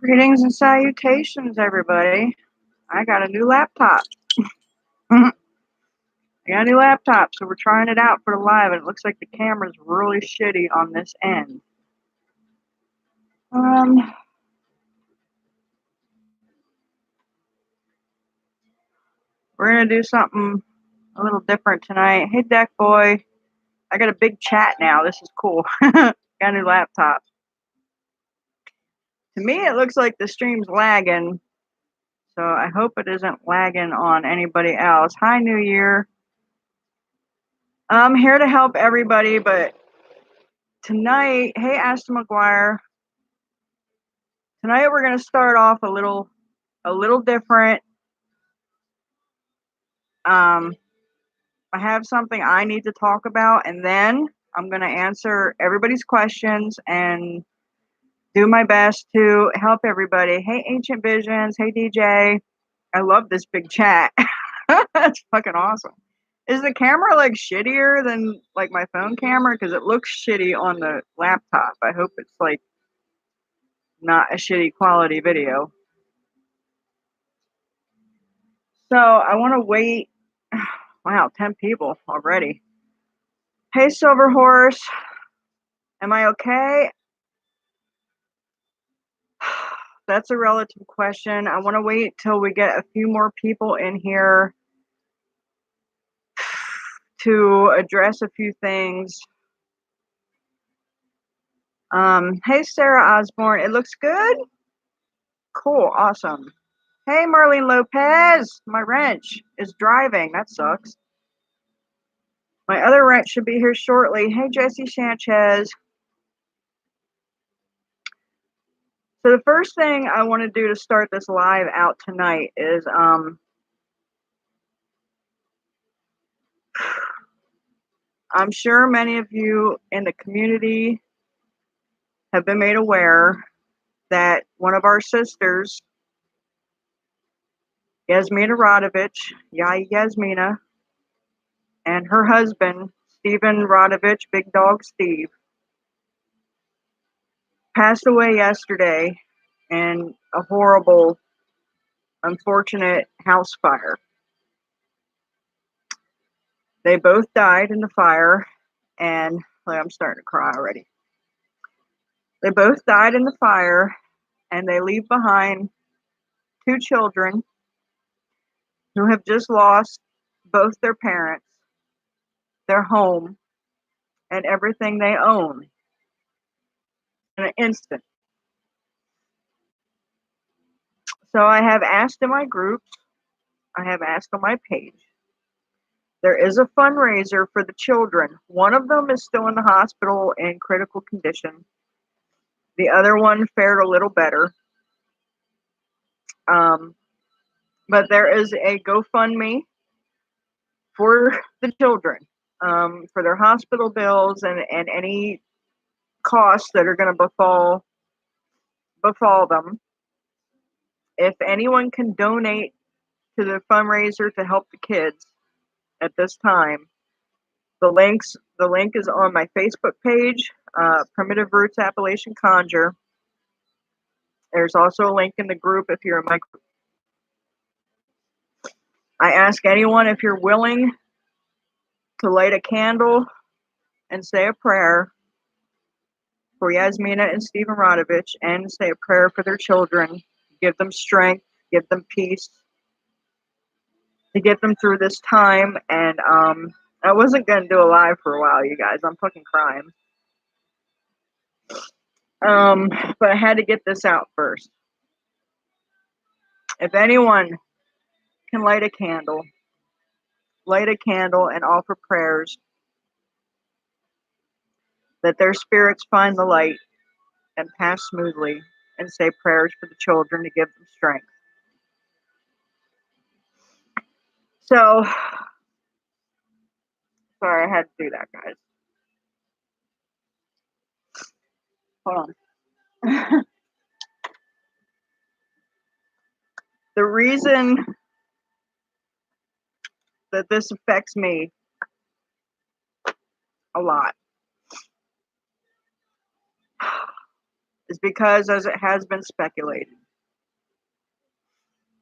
Greetings and salutations, everybody. I got a new laptop. I got a new laptop, so we're trying it out for the live, and it looks like the camera's really shitty on this end. We're gonna do something a little different tonight. Hey, Deck Boy. I got a big chat now. This is cool. Got a new laptop. To me, it looks like the stream's lagging, so I hope it isn't lagging on anybody else. Hi, New Year. I'm here to help everybody, but tonight, hey, Aston McGuire. Tonight we're going to start off a little different. I have something I need to talk about, and then I'm going to answer everybody's questions and do my best to help everybody. Hey, Ancient Visions. Hey, DJ. I love this big chat. That's fucking awesome. Is the camera like shittier than like my phone camera? Because it looks shitty on the laptop. I hope it's like not a shitty quality video. So I want to wait. Wow, 10 people already. Hey, Silver Horse. Am I okay? That's a relative question. I want to wait till we get a few more people in here to address a few things. Hey, Sarah Osborne. It looks good? Cool. Awesome. Hey, Marlene Lopez. My wrench is driving. That sucks. My other wrench should be here shortly. Hey, Jesse Sanchez. So the first thing I want to do to start this live out tonight is I'm sure many of you in the community have been made aware that one of our sisters, Jasmina Radovich, Yayi Jasmina, and her husband, Stephen Radovich, Big Dog Steve, passed away yesterday in a horrible, unfortunate house fire. They both died in the fire, and I'm starting to cry already. They both died in the fire, and they leave behind 2 children who have just lost both their parents, their home, and everything they own in an instant. So I have asked in my groups, I have asked on my page. There is a fundraiser for the children. One of them is still in the hospital in critical condition. The other one fared a little better. But there is a GoFundMe for the children, for their hospital bills and any costs that are going to befall them. If anyone can donate to the fundraiser to help the kids at this time, the link is on my Facebook page, Primitive Roots Appalachian Conjure. There's also a link in the group if you're in my group. I ask anyone if you're willing to light a candle and say a prayer for Jasmina and Stephen Radovich, and say a prayer for their children. Give them strength, give them peace, to get them through this time. And I wasn't going to do a live for a while, you guys. I'm fucking crying. But I had to get this out first. If anyone can light a candle and offer prayers that their spirits find the light and pass smoothly, and say prayers for the children to give them strength. So, sorry I had to do that, guys. Hold on. The reason that this affects me a lot is because, as it has been speculated,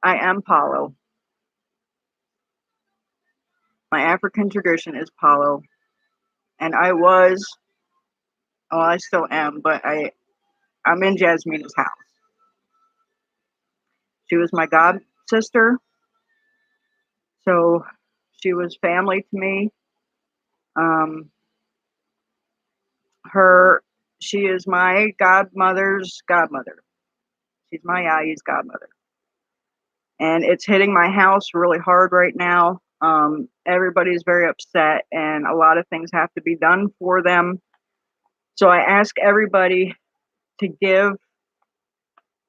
I am Palo. My African tradition is Palo, and I still am, but I'm in Jasmina's house. She was my god sister, so she was family to me. Um, she is my godmother's godmother. She's my Yayi's godmother. And it's hitting my house really hard right now. Everybody's very upset, and a lot of things have to be done for them. So I ask everybody to give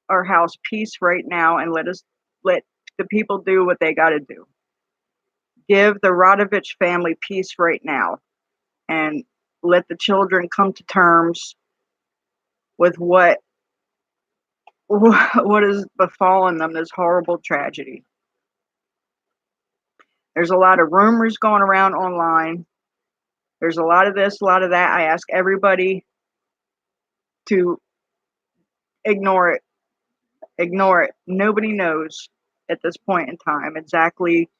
our house peace right now, and let the people do what they got to do. Give the Radosavac family peace right now, and let the children come to terms with what has befallen them, this horrible tragedy. There's a lot of rumors going around online. There's a lot of this, a lot of that. I ask everybody to ignore it. Ignore it. Nobody knows at this point in time exactly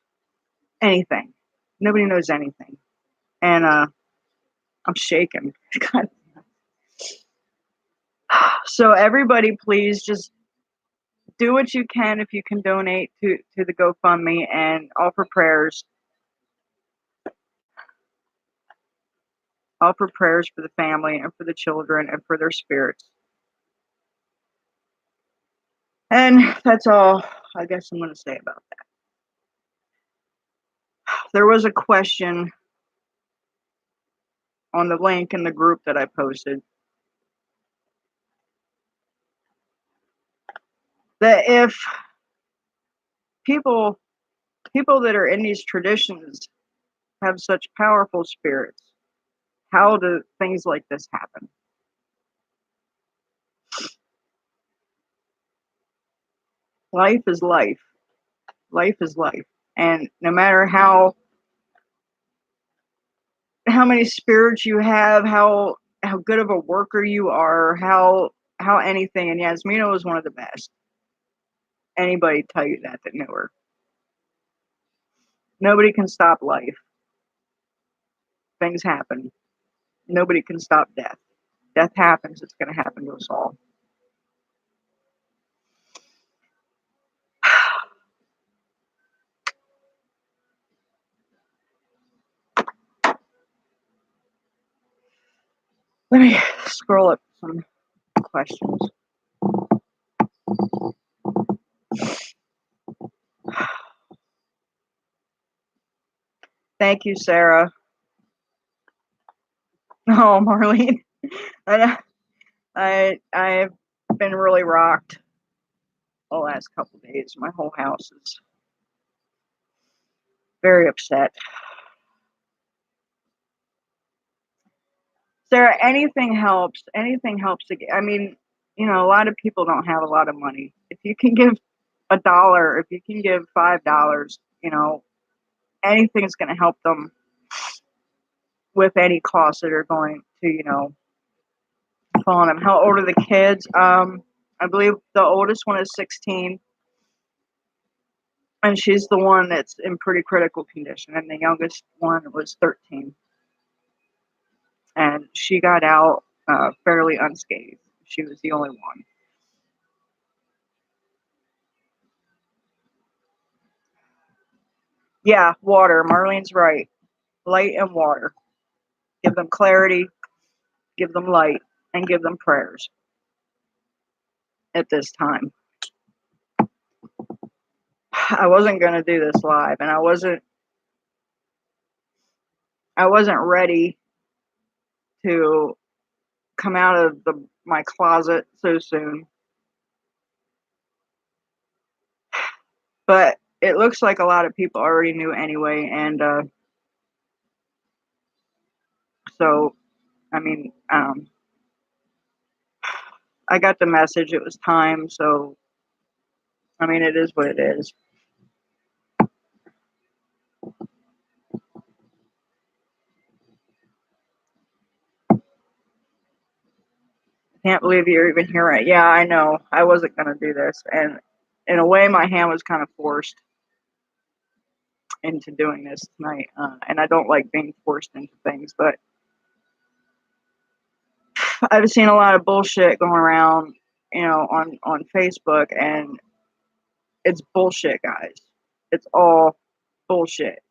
anything. Nobody knows anything. And I'm shaking. So everybody, please just do what you can if you can donate to the GoFundMe and offer prayers. Offer prayers for the family and for the children and for their spirits. And that's all I guess I'm going to say about that. There was a question on the link in the group that I posted that if people that are in these traditions have such powerful spirits, how do things like this happen? Life is life. Life is life. And no matter how many spirits you have, how good of a worker you are, how anything, and Jasmina was one of the best. Anybody tell you that knew her. Nobody can stop life. Things happen. Nobody can stop death. Death happens. It's going to happen to us all. Let me scroll up some questions. Thank you, Sarah. Oh, Marlene. I've been really rocked the last couple days. My whole house is very upset. Sarah, anything helps. Anything helps to get, I mean, a lot of people don't have a lot of money. If you can give $1, if you can give $5, anything is going to help them with any costs that are going to, fall on them. How old are the kids? I believe the oldest one is 16, and she's the one that's in pretty critical condition, and the youngest one was 13, and she got out fairly unscathed. She was the only one. Yeah, water. Marlene's right. Light and water. Give them clarity, give them light, and give them prayers at this time. I wasn't going to do this live, and I wasn't ready to come out of my closet so soon. But it looks like a lot of people already knew anyway, and so I mean, I got the message. It was time, so I mean, it is what it is. Can't believe you're even here. Right? Yeah, I know. I wasn't going to do this. And in a way, my hand was kind of forced into doing this tonight. And I don't like being forced into things, but I've seen a lot of bullshit going around, on Facebook, and it's bullshit, guys. It's all bullshit.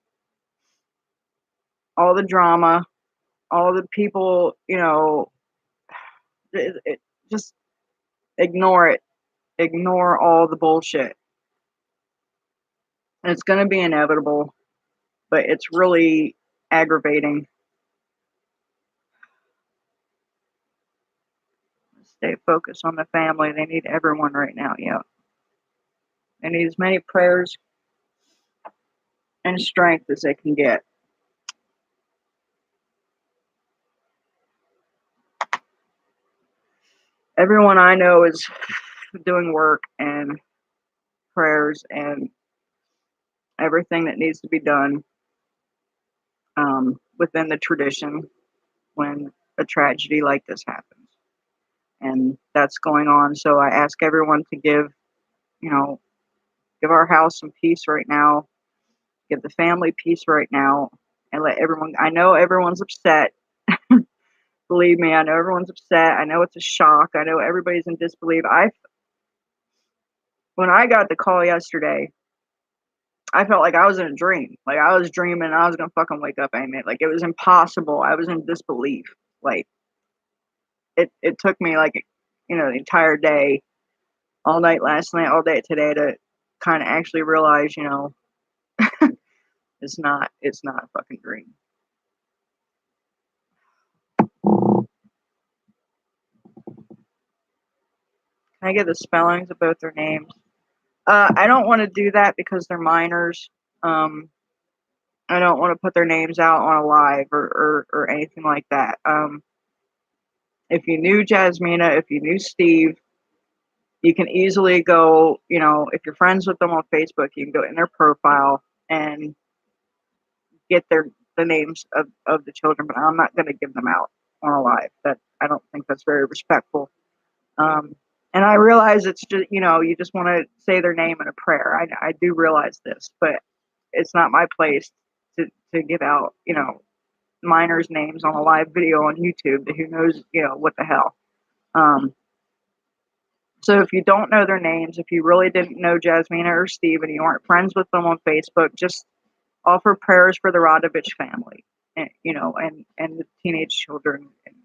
All the drama, all the people, just ignore it. Ignore all the bullshit. And it's going to be inevitable, but it's really aggravating. Stay focused on the family. They need everyone right now. Yeah. They need as many prayers and strength as they can get. Everyone I know is doing work and prayers and everything that needs to be done within the tradition when a tragedy like this happens. And that's going on. So I ask everyone to give our house some peace right now, give the family peace right now, and let everyone. I know everyone's upset. Believe me, I know everyone's upset. I know it's a shock. I know everybody's in disbelief. When I got the call yesterday, I felt like I was in a dream. Like I was dreaming I was gonna fucking wake up and it. Like it was impossible. I was in disbelief. Like it took me like the entire day, all night last night, all day today to kind of actually realize, it's not a fucking dream. Can I get the spellings of both their names? I don't want to do that because they're minors. I don't want to put their names out on a live or anything like that. If you knew Jasmina, if you knew Steve, you can easily go, if you're friends with them on Facebook, you can go in their profile and get the names of the children, but I'm not going to give them out on a live. That I don't think that's very respectful. And I realize it's just, you just want to say their name in a prayer. I do realize this, but it's not my place to give out, minors' names on a live video on YouTube. Who knows, what the hell. So if you don't know their names, if you really didn't know Jasmina or Steve and you aren't friends with them on Facebook, just offer prayers for the Radovich family, and and the teenage children, and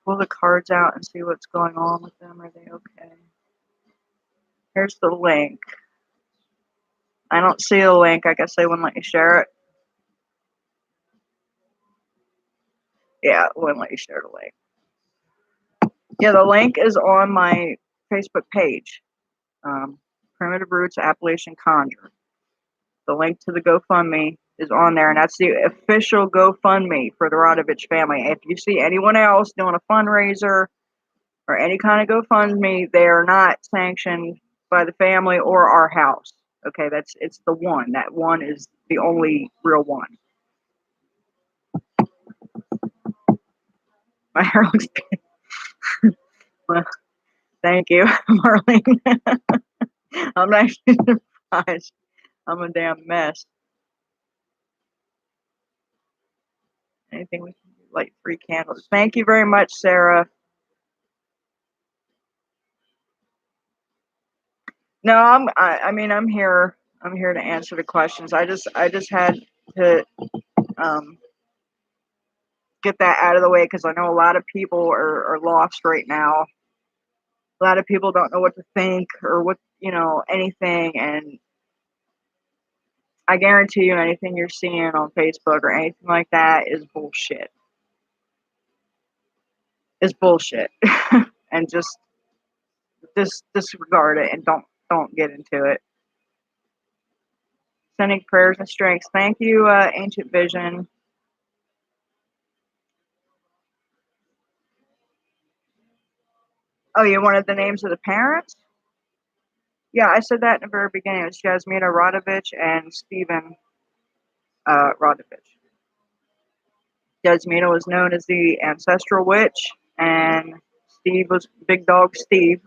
pull the cards out and see what's going on with them. Are they okay? Here's the link. I don't see the link. I guess they wouldn't let you share it. Yeah, it wouldn't let you share the link. Yeah, the link is on my Facebook page. Primitive Roots Appalachian Conjure. The link to the GoFundMe is on there, and that's the official GoFundMe for the Radovich family. If you see anyone else doing a fundraiser or any kind of GoFundMe, they are not sanctioned by the family or our house. Okay, it's the one. That one is the only real one. My hair looks good. Well, thank you, Marlene. I'm actually surprised. I'm a damn mess. Anything we can do, light 3 candles. Thank you very much, Sarah. No, I'm here. I'm here to answer the questions. I just had to get that out of the way because I know a lot of people are lost right now. A lot of people don't know what to think or what, anything. And I guarantee you anything you're seeing on Facebook or anything like that is bullshit. Is bullshit. And just disregard it and don't get into it. Sending prayers and strengths. Thank you, Ancient Vision. Oh, you wanted the names of the parents? Yeah, I said that in the very beginning. It was Jasmina Radovich and Stephen Radovich. Jasmina was known as the Ancestral Witch, and Steve was Big Dog Steve,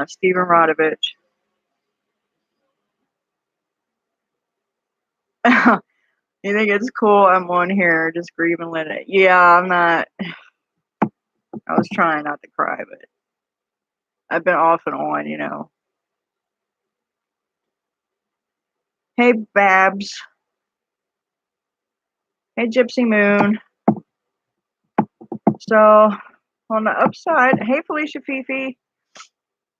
Stephen Radovich. You think it's cool? I'm on here just grieving it. Yeah, I'm not. I was trying not to cry, but I've been off and on, you know. Hey, Babs. Hey, Gypsy Moon. So, on the upside, hey, Felicia Fifi.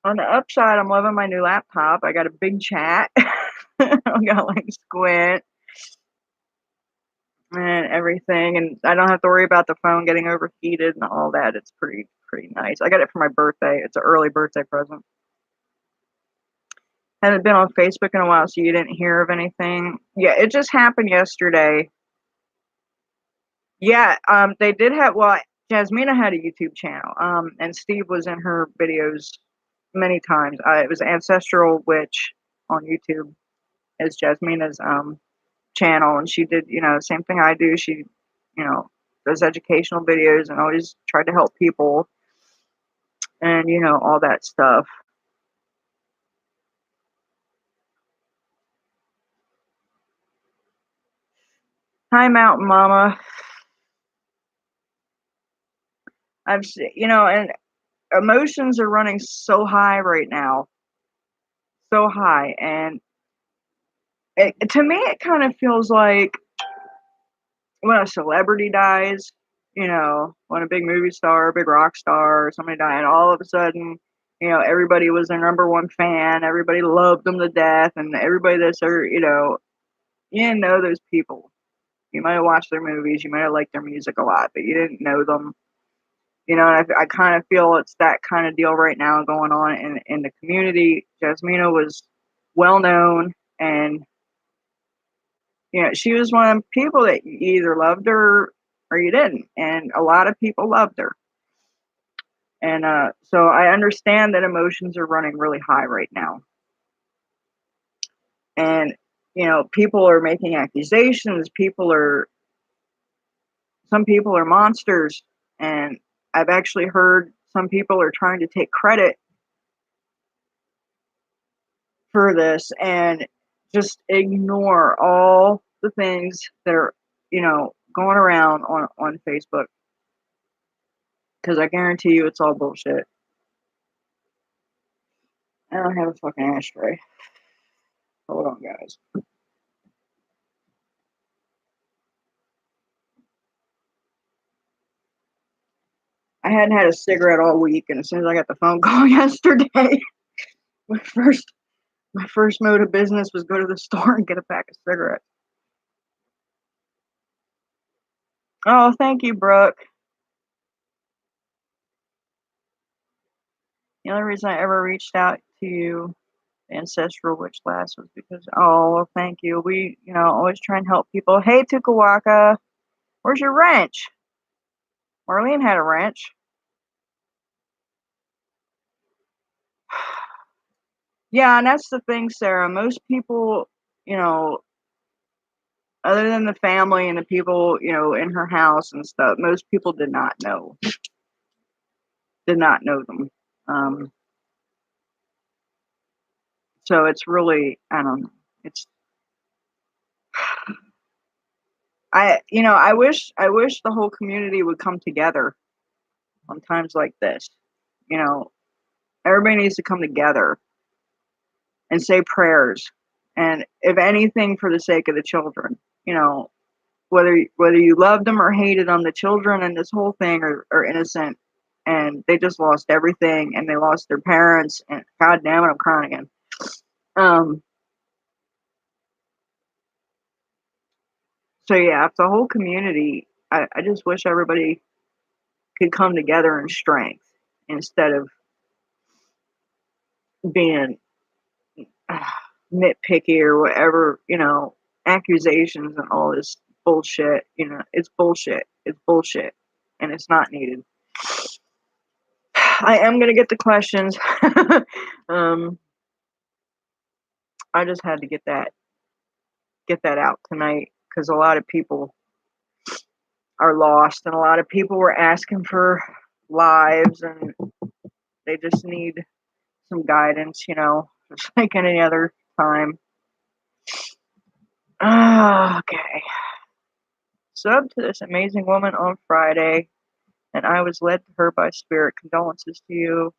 On the upside, I'm loving my new laptop. I got a big chat. I got like Squint and everything, and I don't have to worry about the phone getting overheated and all that. It's pretty nice. I got it for my birthday. It's an early birthday present. Haven't been on Facebook in a while, so you didn't hear of anything. Yeah, it just happened yesterday. Yeah, they did have. Well, Jasmina had a YouTube channel, and Steve was in her videos many times. It was Ancestral Witch on YouTube as Jasmina's channel, and she did, you know, same thing I do. She, you know, does educational videos and always tried to help people, and you know, all that stuff. Hi, Mountain Mama. You know, and emotions are running so high right now, so high, and to me, it kind of feels like when a celebrity dies, you know, when a big movie star, a big rock star, or somebody died, and all of a sudden, you know, everybody was their number one fan, everybody loved them to death, and everybody that's their, you know, you didn't know those people. You might have watched their movies, you might have liked their music a lot, but you didn't know them. You know, and I kind of feel it's that kind of deal right now going on in the community. Jasmina was well known, and you know, she was one of them people that you either loved her or you didn't, and a lot of people loved her. And so I understand that emotions are running really high right now, and you know, people are making accusations. Some people are monsters, and I've actually heard some people are trying to take credit for this and just ignore all the things that are, you know, going around on Facebook, because I guarantee you it's all bullshit. I don't have a fucking ashtray. Hold on, guys. I hadn't had a cigarette all week, and as soon as I got the phone call yesterday, my first my first mode of business was go to the store and get a pack of cigarettes. Oh, thank you, Brooke. The only reason I ever reached out to you, Ancestral Witch Lass, was because, oh, well, thank you. We, you know, always try and help people. Hey, Tukawaka, where's your wrench? Marlene had a wrench. Yeah, and that's the thing, Sarah. Most people, you know, other than the family and the people, you know, in her house and stuff, most people did not know them. Um, so it's really, I don't know. It's you know, I wish the whole community would come together on times like this. You know, everybody needs to come together and say prayers, and if anything, for the sake of the children. You know, whether you loved them or hated them, the children in this whole thing are innocent, and they just lost everything, and they lost their parents, and god damn it, I'm crying again. Um, so yeah, if the whole community, I just wish everybody could come together in strength instead of being nitpicky or whatever, you know, accusations and all this bullshit. You know, it's bullshit. It's bullshit, and it's not needed. I am gonna get the questions. I just had to get that out tonight because a lot of people are lost, and a lot of people were asking for lives, and they just need some guidance, just like any other time. Okay. Subbed to this amazing woman on Friday, and I was led to her by spirit. Condolences to you.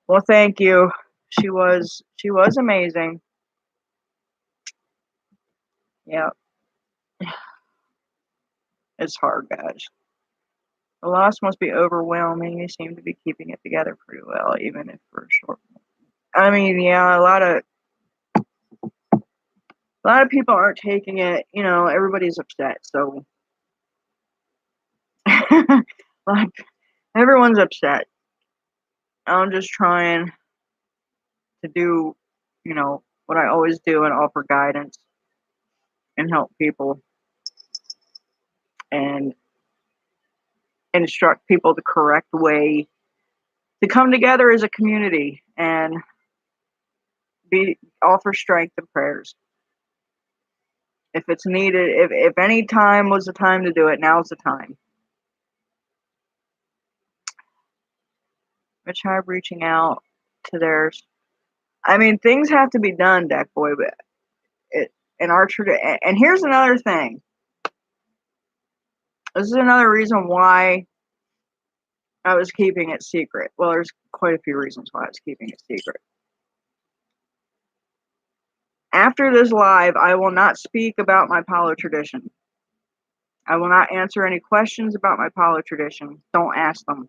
Well, thank you. She was amazing. Yeah. It's hard, guys. The loss must be overwhelming. You seem to be keeping it together pretty well, even if for a short. I mean, yeah, a lot of people aren't taking it. Everybody's upset, so like everyone's upset. I'm just trying to do, what I always do and offer guidance and help people and instruct people the correct way to come together as a community and offer strength and prayers. If it's needed, if any time was the time to do it, now's the time. I tried reaching out to theirs. I mean, things have to be done, Deck Boy, but in our tradition. And here's another thing. This is another reason why I was keeping it secret. Well, there's quite a few reasons why I was keeping it secret. After this live, I will not speak about my Palo tradition. I will not answer any questions about my Palo tradition. Don't ask them.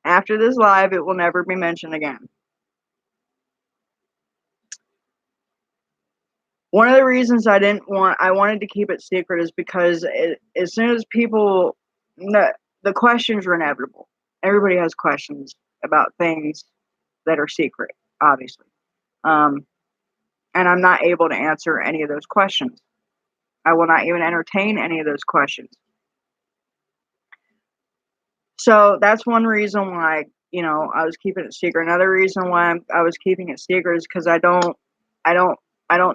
After this live, it will never be mentioned again. One of the reasons I wanted to keep it secret is because as soon as people, the questions are inevitable. Everybody has questions about things that are secret, obviously. And I'm not able to answer any of those questions. I will not even entertain any of those questions. So that's one reason why, I was keeping it secret. Another reason why I was keeping it secret is because I don't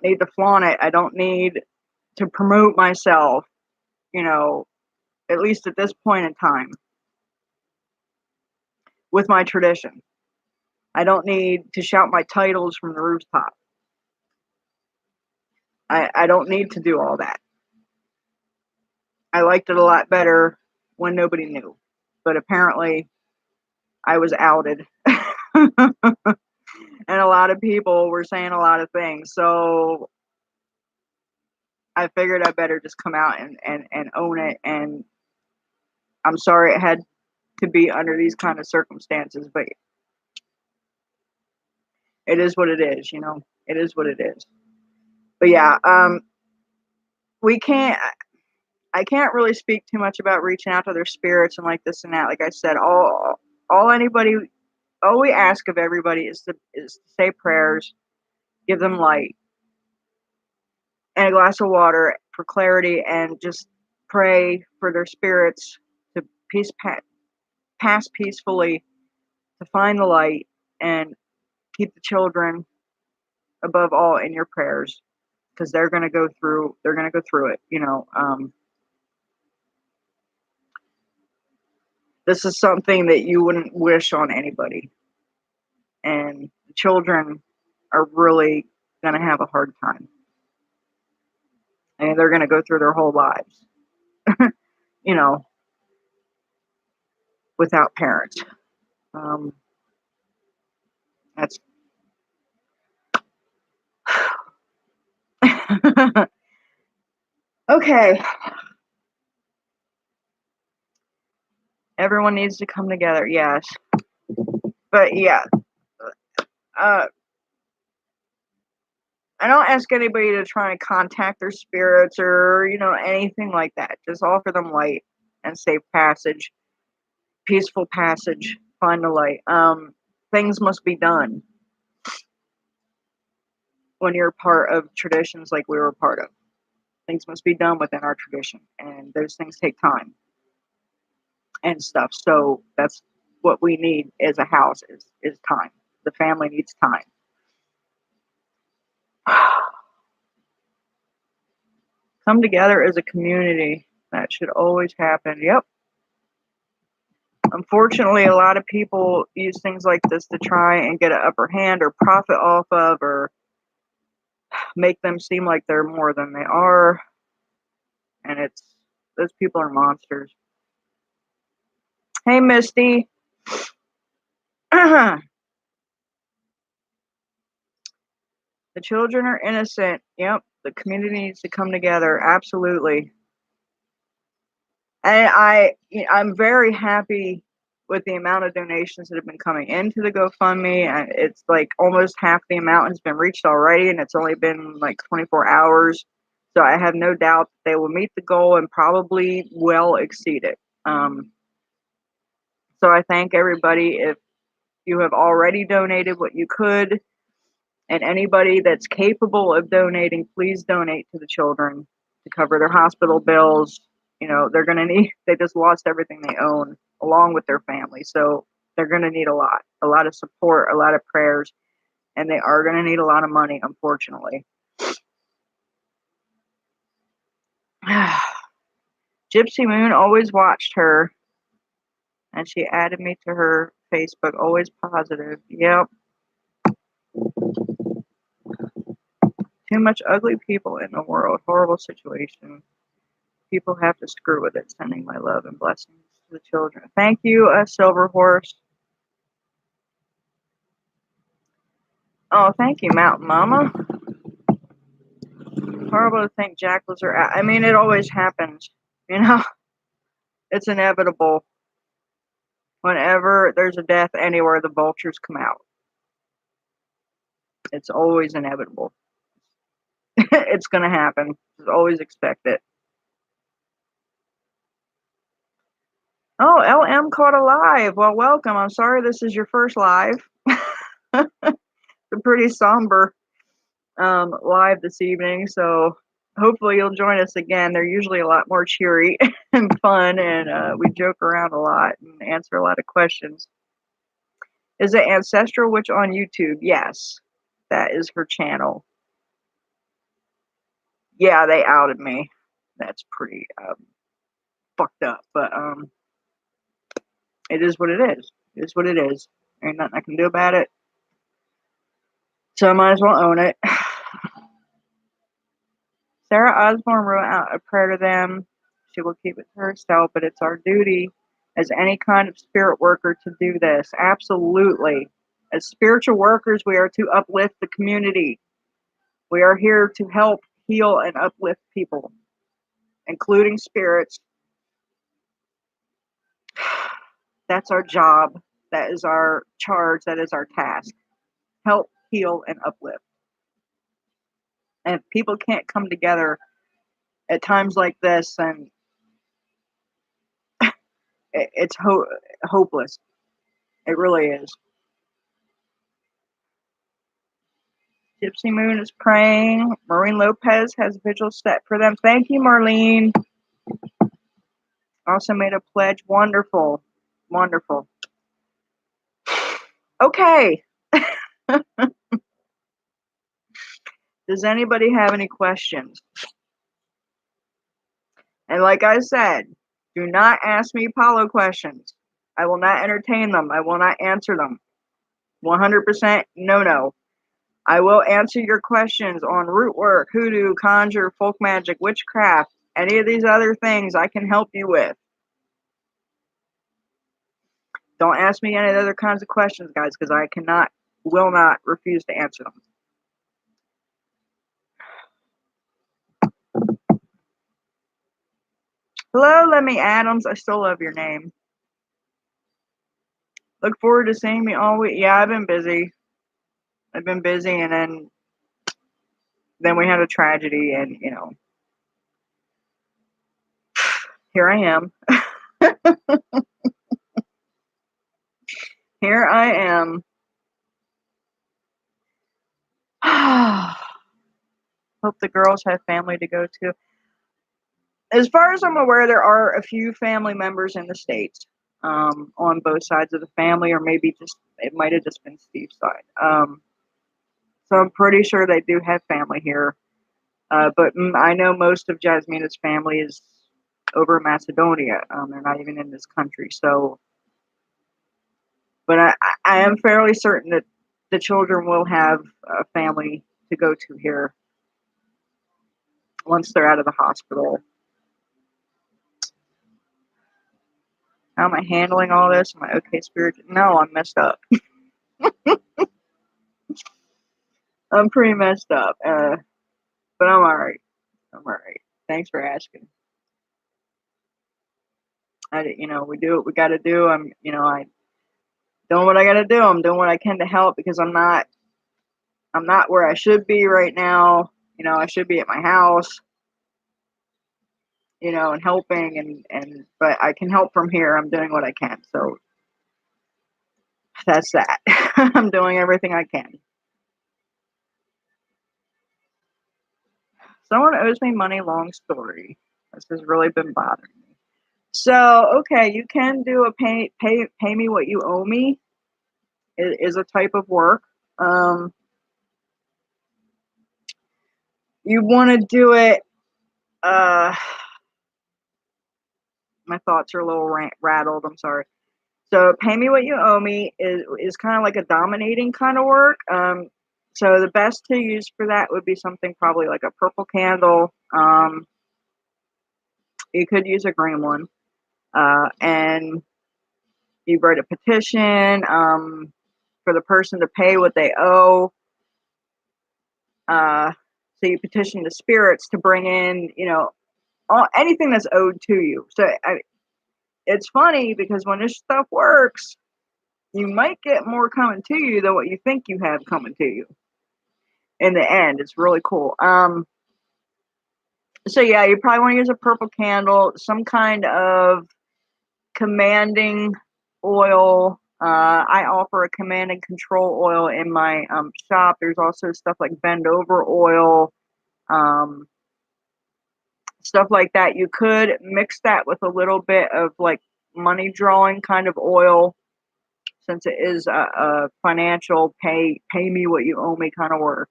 need to flaunt it. I don't need to promote myself, at least at this point in time with my tradition. I don't need to shout my titles from the rooftop. I don't need to do all that. I liked it a lot better when nobody knew. But apparently I was outed. And a lot of people were saying a lot of things. So I figured I better just come out and own it. And I'm sorry it had to be under these kind of circumstances, but it is what it is, It is what it is. But yeah, I can't really speak too much about reaching out to their spirits and like this and that. Like I said, all we ask of everybody is to say prayers, give them light and a glass of water for clarity, and just pray for their spirits to pass peacefully, to find the light, and keep the children above all in your prayers, because they're going to go through it. This is something that you wouldn't wish on anybody, and the children are really going to have a hard time, and they're going to go through their whole lives, you know, without parents. That's okay. Everyone needs to come together, yes. But yeah, I don't ask anybody to try and contact their spirits or, anything like that. Just offer them light and safe passage, peaceful passage, find the light. Things must be done when you're part of traditions like we were part of. Things must be done within our tradition, and those things take time and stuff. So that's what we need as a house is time. the family needs time. Come together as a community. That should always happen. Yep. Unfortunately, a lot of people use things like this to try and get an upper hand or profit off of, or make them seem like they're more than they are. And those people are monsters. Hey, Misty. The children are innocent. Yep. The community needs to come together. Absolutely. And I'm very happy with the amount of donations that have been coming into the GoFundMe. And it's like almost half the amount has been reached already, and it's only been like 24 hours. So I have no doubt that they will meet the goal and probably well exceed it. So I thank everybody. If you have already donated what you could, and anybody that's capable of donating, please donate to the children to cover their hospital bills. You know, they just lost everything they own along with their family. So they're going to need a lot of support, a lot of prayers, and they are going to need a lot of money, unfortunately. Gypsy Moon always watched her, and she added me to her Facebook. Always positive. Yep. Too much ugly people in the world. Horrible situation. People have to screw with it. Sending my love and blessings to the children. Thank you, Silver Horse. Oh, thank you, Mountain Mama. Horrible to think jackals are out. I mean, it always happens. You know, it's inevitable. Whenever there's a death anywhere, the vultures come out. It's always inevitable. It's going to happen. Just always expect it. Oh, LM caught a live. Well, welcome. I'm sorry this is your first live. It's a pretty somber live this evening, so hopefully you'll join us again. They're usually a lot more cheery and fun, and we joke around a lot and answer a lot of questions. Is it Ancestral Witch on YouTube? Yes, that is her channel. Yeah, they outed me. That's pretty fucked up, but it is what it is. It is what it is. Ain't nothing I can do about it. So I might as well own it. Sarah Osborne wrote out a prayer to them. She will keep it to herself, but it's our duty as any kind of spirit worker to do this. Absolutely. As spiritual workers, we are to uplift the community. We are here to help heal and uplift people, including spirits. That's our job. That is our charge. That is our task. Help, heal, and uplift. And if people can't come together at times like this, then it's hopeless. It really is. Gypsy Moon is praying. Maureen Lopez has vigil set for them. Thank you, Marlene. Also made a pledge. Wonderful. Wonderful. Okay. Does anybody have any questions? And like I said, do not ask me Apollo questions. I will not entertain them. I will not answer them. 100% no. I will answer your questions on rootwork, hoodoo, conjure, folk magic, witchcraft, any of these other things I can help you with. Don't ask me any other kinds of questions, guys, because I will not refuse to answer them. Hello, Lemmy Adams. I still love your name. Look forward to seeing me all week. Yeah, I've been busy. And then we had a tragedy, and here I am. Here I am. Hope the girls have family to go to. As far as I'm aware, there are a few family members in the States. on both sides of the family, or maybe just it might have just been Steve's side. So I'm pretty sure they do have family here. But I know most of Jasmina's family is over in Macedonia. They're not even in this country. So, but I am fairly certain that the children will have a family to go to here once they're out of the hospital. How am I handling all this? Am I okay, spirit? No, I'm messed up. I'm pretty messed up. But I'm all right. I'm all right. Thanks for asking. We do what we got to do. I doing what I got to do. I'm doing what I can to help because I'm not where I should be right now. I should be at my house, and helping but I can help from here. I'm doing what I can. So that's that. I'm doing everything I can. Someone owes me money, long story. This has really been bothering me. So, okay, you can do a pay me what you owe me. It is a type of work. You want to do it. Uh, my thoughts are a little rattled. I'm sorry. So, pay me what you owe me is kind of like a dominating kind of work. So the best to use for that would be something probably like a purple candle. You could use a green one, and you write a petition for the person to pay what they owe. So you petition the spirits to bring in, anything that's owed to you. So it's funny because when this stuff works, you might get more coming to you than what you think you have coming to you. In the end, it's really cool. So yeah, you probably want to use a purple candle, some kind of commanding oil. I offer a command and control oil in my shop. There's also stuff like bend over oil, stuff like that. You could mix that with a little bit of like money drawing kind of oil, since it is a financial pay me what you owe me kind of work.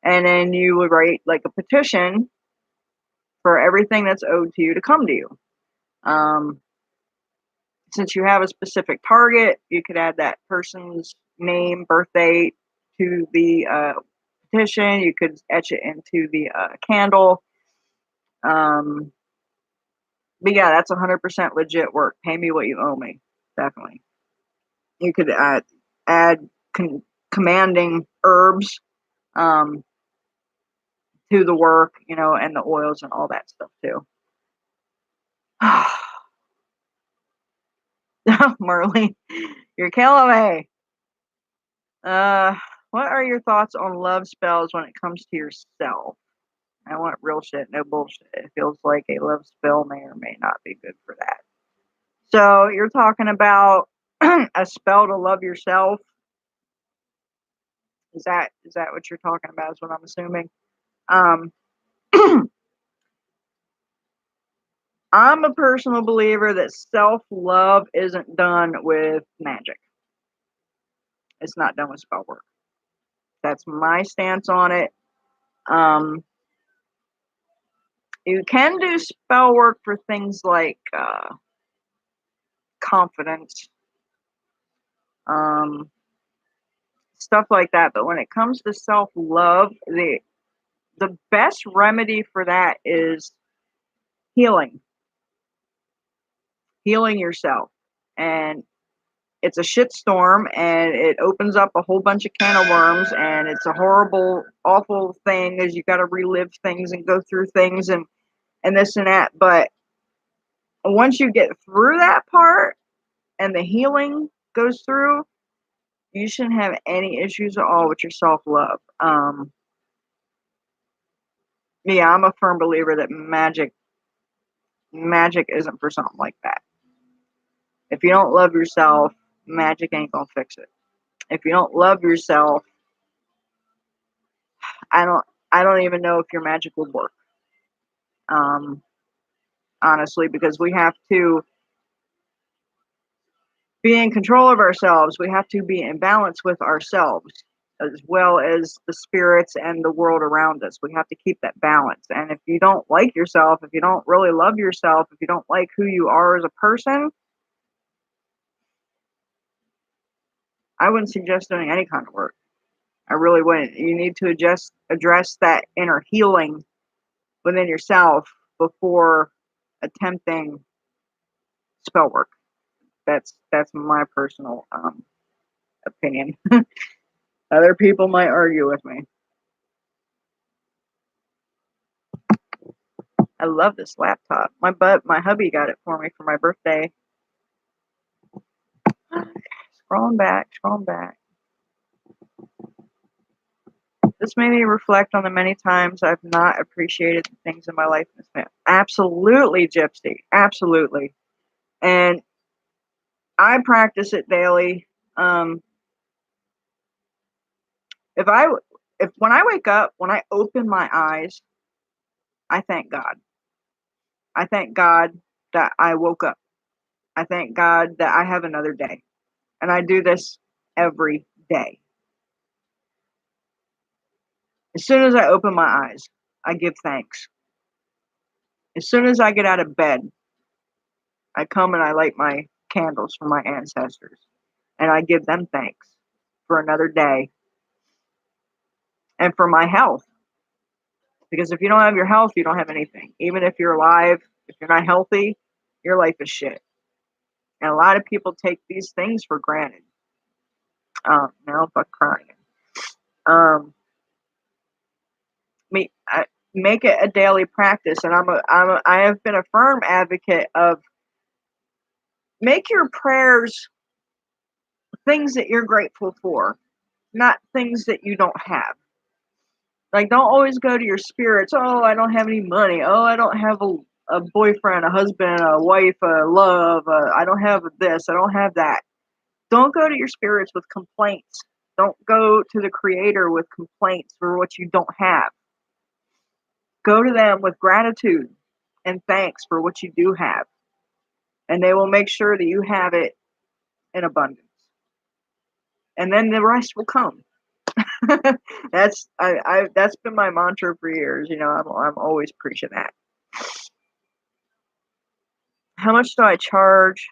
And then you would write like a petition for everything that's owed to you to come to you. Since you have a specific target, you could add that person's name, birthday to the petition. You could etch it into the candle. But yeah, that's 100% legit work. Pay me what you owe me. Definitely. You could add commanding herbs um, to the work, and the oils and all that stuff too. Marlene, you're killing me. What are your thoughts on love spells when it comes to yourself? I want real shit, no bullshit. It feels like a love spell may or may not be good for that. So you're talking about a spell to love yourself. Is that what you're talking about? Is what I'm assuming. Um, I'm a personal believer that self love isn't done with magic. It's not done with spell work. That's my stance on it. Um, you can do spell work for things like confidence, um, stuff like that. But when it comes to self love, the best remedy for that is healing, healing yourself. And it's a shit storm, and it opens up a whole bunch of can of worms, and it's a horrible, awful thing as you got to relive things and go through things and this and that. But once you get through that part and the healing goes through, you shouldn't have any issues at all with your self love. Yeah, I'm a firm believer that magic isn't for something like that. If you don't love yourself, magic ain't gonna fix it. If you don't love yourself, I don't I don't even know if your magic would work. Um, Honestly, because we have to be in control of ourselves. We have to be in balance with ourselves as well as the spirits and the world around us. We have to keep that balance. And if you don't like yourself, if you don't really love yourself, if you don't like who you are as a person, I wouldn't suggest doing any kind of work. I really wouldn't. You need to address that inner healing within yourself before attempting spell work. That's my personal opinion. Other people might argue with me. I love this laptop. My hubby got it for me for my birthday. Scrolling back. This made me reflect on the many times I've not appreciated the things in my life. Absolutely, Gypsy. Absolutely. And I practice it daily. If when I wake up, when I open my eyes, I thank God. I thank God that I woke up. I thank God that I have another day. And I do this every day. As soon as I open my eyes, I give thanks. As soon as I get out of bed, I come and I light my candles for my ancestors. And I give them thanks for another day and for my health. Because if you don't have your health, you don't have anything. Even if you're alive, if you're not healthy, your life is shit. And a lot of people take these things for granted. Now fuck crying. Make it a daily practice, and I have been a firm advocate of make your prayers things that you're grateful for, not things that you don't have. Like, don't always go to your spirits. Oh, I don't have any money. Oh, I don't have a boyfriend, a husband, a wife, a love. I don't have this. I don't have that. Don't go to your spirits with complaints. Don't go to the creator with complaints for what you don't have. Go to them with gratitude and thanks for what you do have. And they will make sure that you have it in abundance. And then the rest will come. That's been my mantra for years. You know, I'm always preaching that. How much do I charge?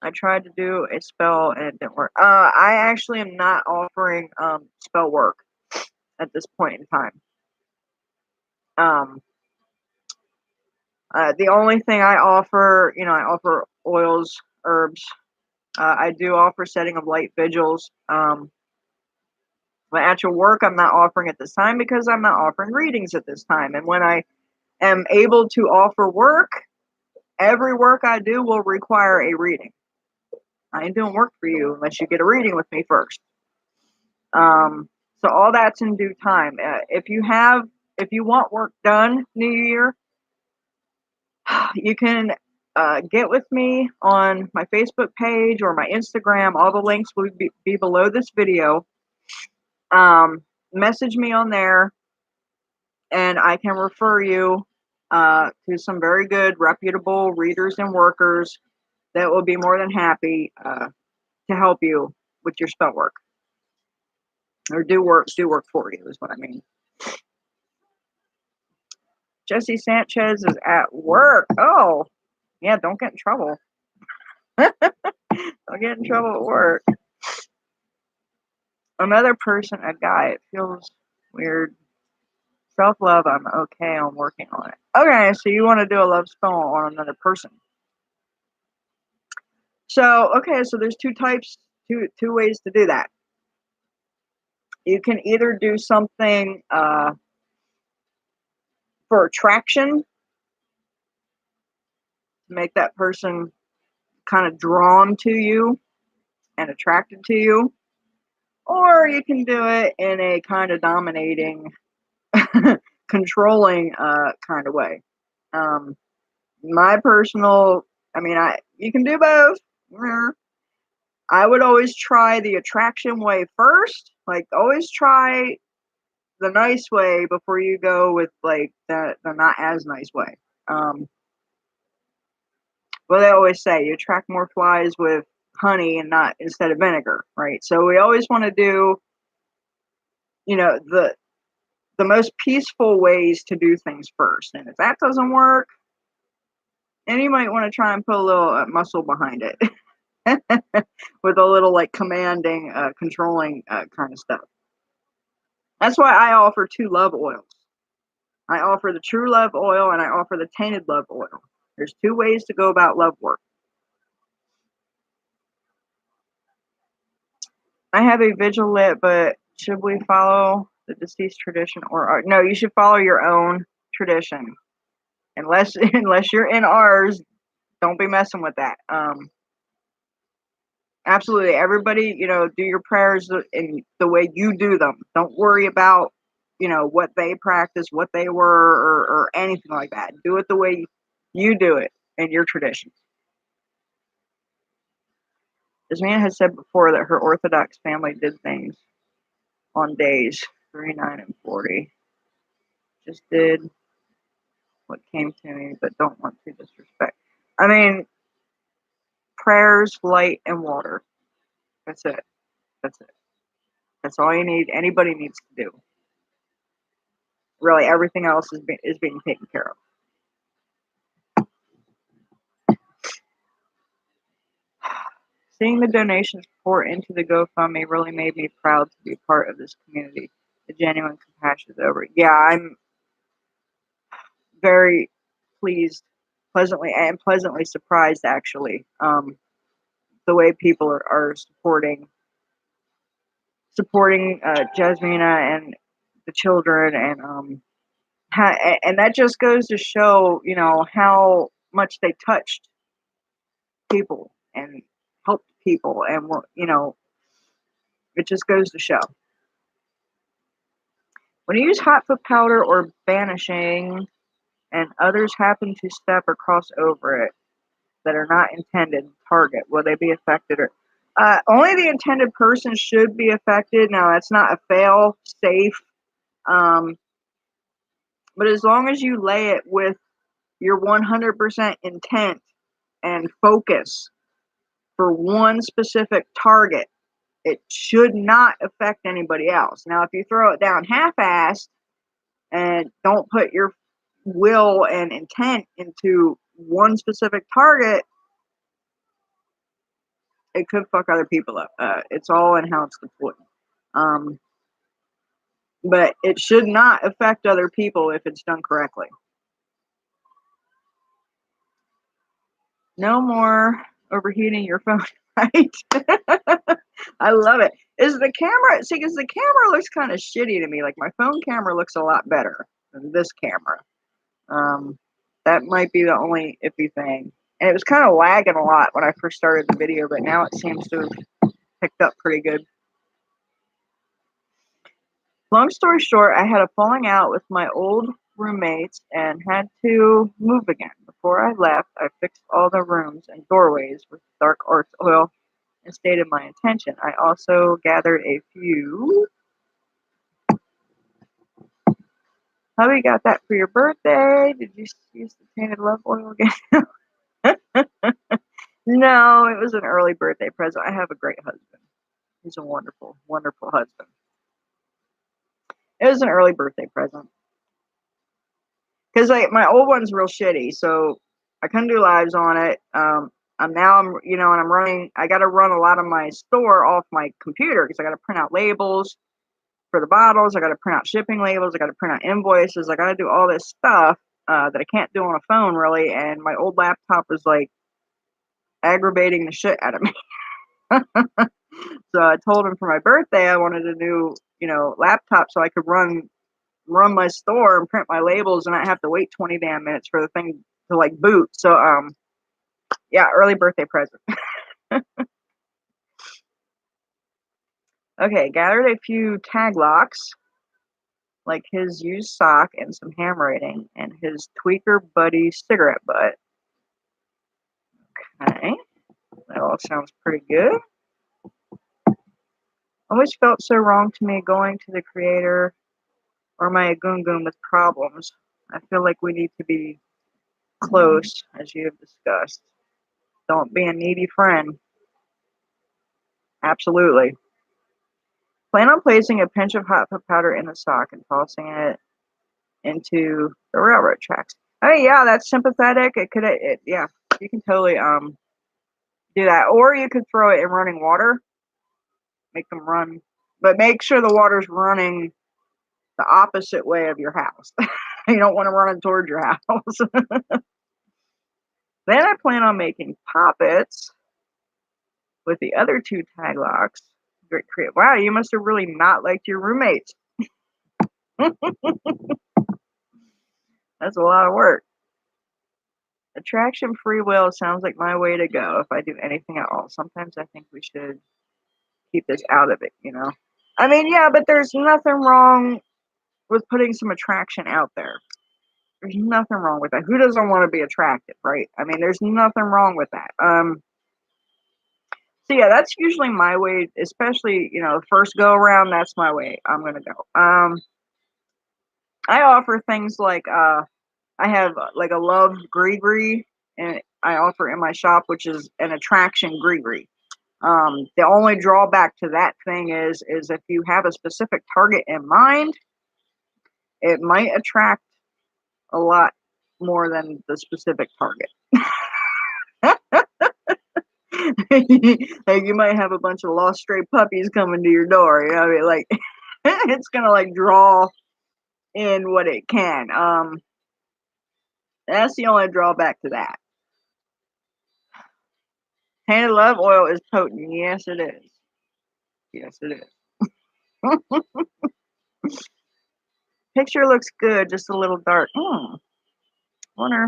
I tried to do a spell and it didn't work. I actually am not offering spell work at this point in time. The only thing I offer, I offer oils, herbs. I do offer setting of light vigils. My actual work I'm not offering at this time because I'm not offering readings at this time. And when I am able to offer work, every work I do will require a reading. I ain't doing work for you unless you get a reading with me first. So all that's in due time. If you want work done New Year, you can get with me on my Facebook page or my Instagram. All the links will be below this video. Message me on there, and I can refer you to some very good, reputable readers and workers that will be more than happy to help you with your spell work, or do work for you is what I mean. Jesse Sanchez is at work. Oh, yeah, don't get in trouble. Don't get in trouble at work. Another person, a guy, it feels weird. Self-love, I'm okay, I'm working on it. Okay, so you want to do a love spell on another person. So, okay, so there's two ways to do that. You can either do something for attraction, to make that person kind of drawn to you and attracted to you, or you can do it in a kind of dominating, controlling kind of way. My personal, you can do both. I would always try the attraction way first. Like, always try the nice way before you go with like the not as nice way. Well, they always say you attract more flies with honey and not instead of vinegar, right? So we always want to do, the most peaceful ways to do things first. And if that doesn't work, then you might want to try and put a little muscle behind it with a little like commanding, controlling kind of stuff. That's why I offer 2 love oils. I offer the true love oil and I offer the tainted love oil. There's 2 ways to go about love work. I have a vigil lit, but should we follow the deceased tradition or no? You should follow your own tradition. Unless you're in ours, don't be messing with that. Absolutely, everybody, do your prayers in the way you do them. Don't worry about what they practice, what they were, or anything like that. Do it the way you do it in your tradition. Jasmina has said before that her Orthodox family did things on days 3, 9, and 40. Just did what came to me, but don't want to disrespect. I mean, prayers, light, and water. That's it. That's it. That's all you need. Anybody needs to do. Really, everything else is being taken care of. Seeing the donations pour into the GoFundMe really made me proud to be part of this community. The genuine compassion is over. Yeah, I'm very pleasantly surprised actually. The way people are supporting Jasmina and the children, and that just goes to show, how much they touched people and helped people, and it just goes to show. When you use hot foot powder or banishing, and others happen to step or cross over it that are not intended target, will they be affected? Or only the intended person should be affected. Now, that's not a fail safe, but as long as you lay it with your 100% intent and focus for one specific target, it should not affect anybody else. Now, if you throw it down half-assed and don't put your will and intent into one specific target, it could fuck other people up. It's all in how it's deployed. But it should not affect other people if it's done correctly. No more overheating your phone, right? I love it. Is the camera, see, because the camera looks kind of shitty to me. Like, my phone camera looks a lot better than this camera. That might be the only iffy thing. And it was kind of lagging a lot when I first started the video, but now it seems to have picked up pretty good. Long story short, I had a falling out with my old roommates and had to move again. Before I left, I fixed all the rooms and doorways with dark arts oil and stated my intention. I also gathered a few. Hubby got that for your birthday. Did you use the tainted love oil again? No, it was an early birthday present. I have a great husband. He's a wonderful, wonderful husband. It was an early birthday present. Because my old one's real shitty, so I couldn't do lives on it. I'm running. I got to run a lot of my store off my computer because I got to print out labels for the bottles. I got to print out shipping labels. I got to print out invoices. I got to do all this stuff that I can't do on a phone really. And my old laptop was like aggravating the shit out of me. So I told him for my birthday I wanted a new, laptop so I could run my store and print my labels and not have to wait 20 damn minutes for the thing to like boot. So yeah, early birthday present. Okay, gathered a few tag locks, like his used sock and some handwriting, and his tweaker buddy cigarette butt. Okay, that all sounds pretty good. Always felt so wrong to me going to the creator or my agungun with problems. I feel like we need to be close, as you have discussed. Don't be a needy friend. Absolutely. Plan on placing a pinch of hot powder in the sock and tossing it into the railroad tracks. I mean, yeah, that's sympathetic. Yeah, you can totally do that, or you could throw it in running water, make them run, but make sure the water's running the opposite way of your house. You don't want to run it towards your house. Then I plan on making poppets with the other two tag locks. Great, creative. Wow, you must have really not liked your roommates. That's a lot of work. Attraction free will sounds like my way to go if I do anything at all. Sometimes I think we should keep this out of it, you know? I mean, yeah, but there's nothing wrong with putting some attraction out there. There's nothing wrong with that. Who doesn't want to be attracted, right? I mean, there's nothing wrong with that. So yeah, that's usually my way, especially, you know, first go around, that's my way. I'm gonna go. I offer things like I have like a love gree and I offer in my shop, which is an attraction gree. The only drawback to that thing is if you have a specific target in mind, it might attract a lot more than the specific target. Like you might have a bunch of lost stray puppies coming to your door. You know what I mean? Like it's gonna like draw in what it can. That's the only drawback to that. Tainted love oil is potent. Yes, it is. Yes, it is. Picture looks good, just a little dark. Wonder,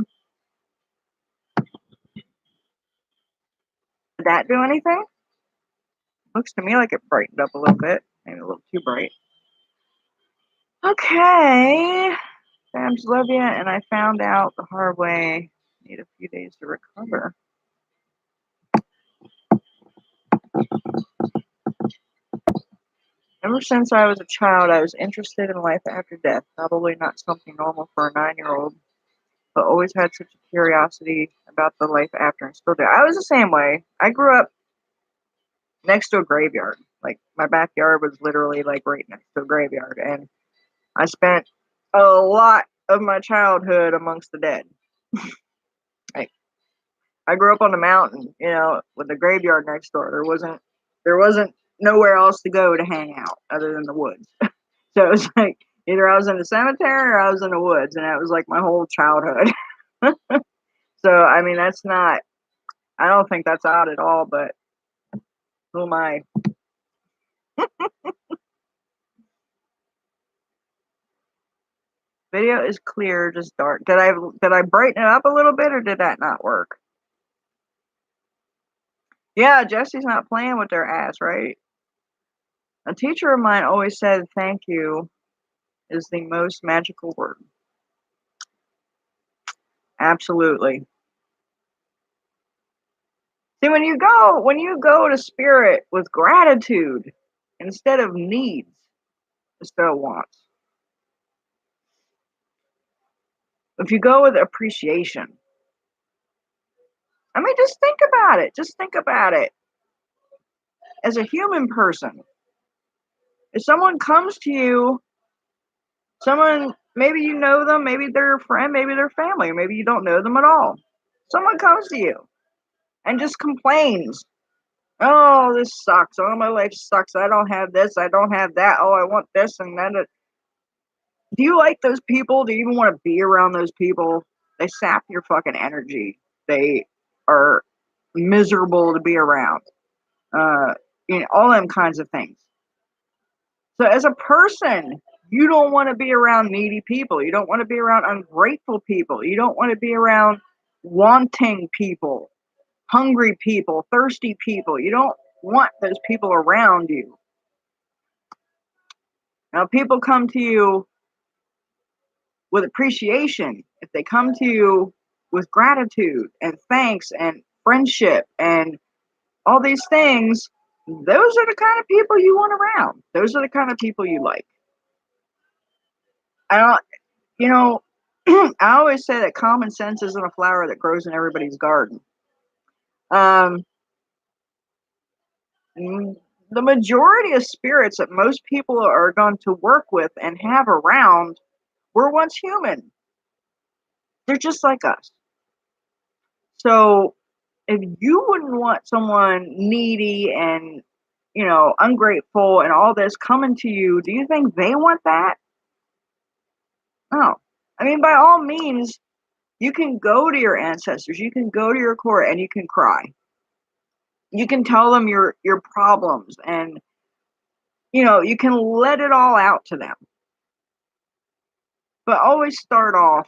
did that do anything? Looks to me like it brightened up a little bit. Maybe a little too bright. Okay. Sam's love you, and I found out the hard way. Need a few days to recover. Ever since I was a child, I was interested in life after death. Probably not something normal for a 9-year-old, but always had such a curiosity about the life after and still do. I was the same way. I grew up next to a graveyard. Like my backyard was literally like right next to a graveyard, and I spent a lot of my childhood amongst the dead. Like I grew up on the mountain, you know, with the graveyard next door. There wasn't nowhere else to go to hang out other than the woods. So it was like either I was in the cemetery or I was in the woods, and that was like my whole childhood. So I mean, that's not. I don't think that's odd at all. But who am I? Video is clear, just dark. Did I brighten it up a little bit, or did that not work? Yeah, Jesse's not playing with their ass, right? A teacher of mine always said, "Thank you is the most magical word." Absolutely. See, when you go to spirit with gratitude instead of needs, instead of wants. If you go with appreciation, I mean, just think about it. Just think about it. As a human person, if someone comes to you, someone maybe you know them, maybe they're a friend, maybe they're family, or maybe you don't know them at all. Someone comes to you and just complains, "Oh, this sucks. Oh, my life sucks. I don't have this. I don't have that. Oh, I want this and that." Do you like those people? Do you even want to be around those people? They sap your fucking energy. They are miserable to be around. Uh, all them kinds of things. So as a person, you don't want to be around needy people. You don't want to be around ungrateful people. You don't want to be around wanting people, hungry people, thirsty people. You don't want those people around you. Now, people come to you with appreciation, if they come to you with gratitude and thanks and friendship and all these things, those are the kind of people you want around. Those are the kind of people you like. I don't, you know, I always say that common sense isn't a flower that grows in everybody's garden. Um, the majority of spirits that most people are going to work with and have around were once human. They're just like us. So if you wouldn't want someone needy and, ungrateful and all this coming to you, do you think they want that? No. I mean, by all means, you can go to your ancestors, you can go to your core and you can cry. You can tell them your problems and you can let it all out to them. But always start off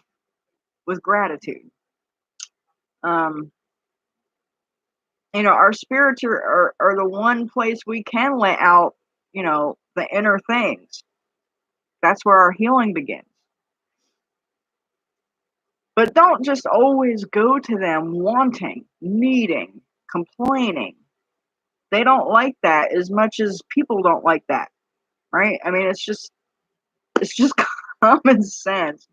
with gratitude. Um, our spirits are the one place we can let out, the inner things. That's where our healing begins. But don't just always go to them wanting, needing, complaining. They don't like that as much as people don't like that, right? I mean, it's just common sense.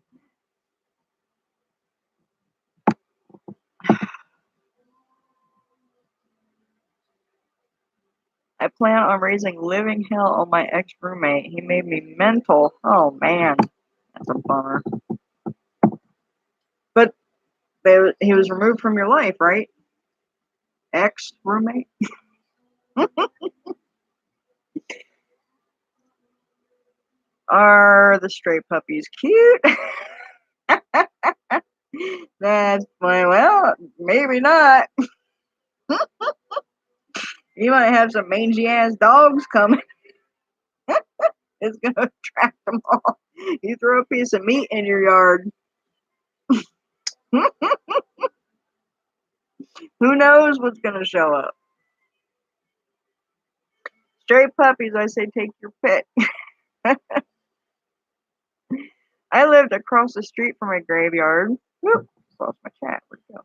I plan on raising living hell on my ex-roommate. He made me mental. Oh man, that's a bummer. But he was removed from your life, right? Ex-roommate. Are the stray puppies cute? That's funny. Well, maybe not. You might have some mangy ass dogs coming. It's gonna attract them all. You throw a piece of meat in your yard. Who knows what's gonna show up? Stray puppies, I say take your pick. I lived across the street from a graveyard. Whoop, lost my cat. Where'd it go?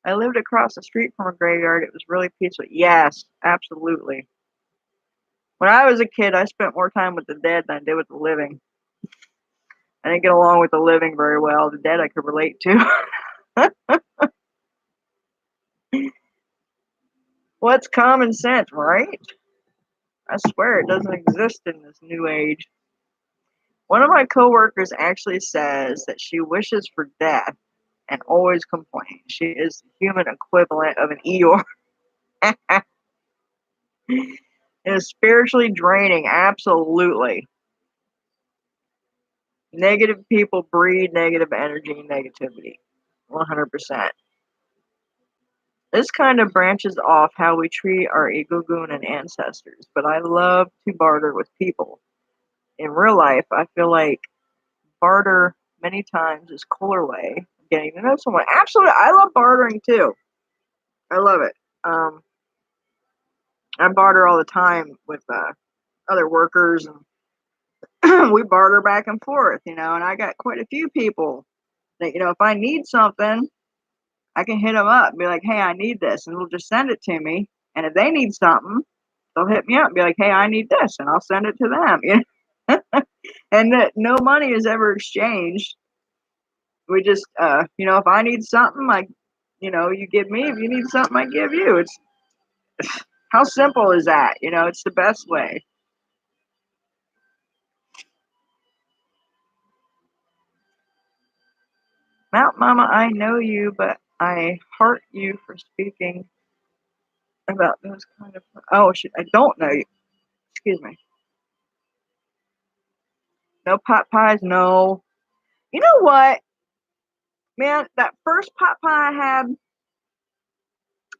I lived across the street from a graveyard. It was really peaceful. Yes, absolutely. When I was a kid, I spent more time with the dead than I did with the living. I didn't get along with the living very well. The dead I could relate to. What's common sense, right? I swear it doesn't exist in this new age. One of my coworkers actually says that she wishes for death and always complains. She is the human equivalent of an Eeyore. It is spiritually draining, absolutely. Negative people breed negative energy and negativity. 100%. This kind of branches off how we treat our egogoon and ancestors, but I love to barter with people. In real life, I feel like barter many times is a cooler way of getting to know someone. Absolutely, I love bartering too. I love it. I barter all the time with other workers, and we barter back and forth, and I got quite a few people that, if I need something, I can hit them up and be like, hey, I need this, and they'll just send it to me. And if they need something, they'll hit me up and be like, hey, I need this, and I'll send it to them. And that no money is ever exchanged. We just, if I need something, you give me. If you need something, I give you. It's how simple is that? It's the best way. Mount Mama, I know you, but I heart you for speaking about those kind of. Oh, shit, I don't know you. Excuse me. No pot pies, no. You know what, man? That first pot pie I had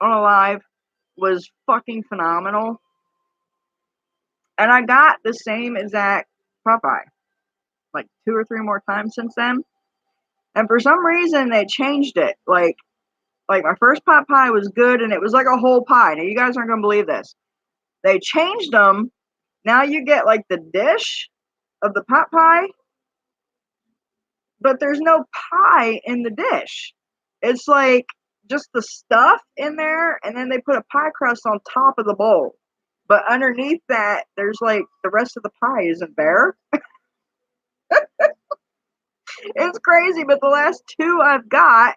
on a live was fucking phenomenal. And I got the same exact pot pie like 2 or 3 more times since then. And for some reason, they changed it. Like my first pot pie was good, and it was like a whole pie. Now you guys aren't gonna believe this. They changed them. Now you get like the dish of the pot pie, but there's no pie in the dish. It's like just the stuff in there, and then they put a pie crust on top of the bowl. But underneath that, there's like the rest of the pie isn't there. It's crazy, but the last two I've got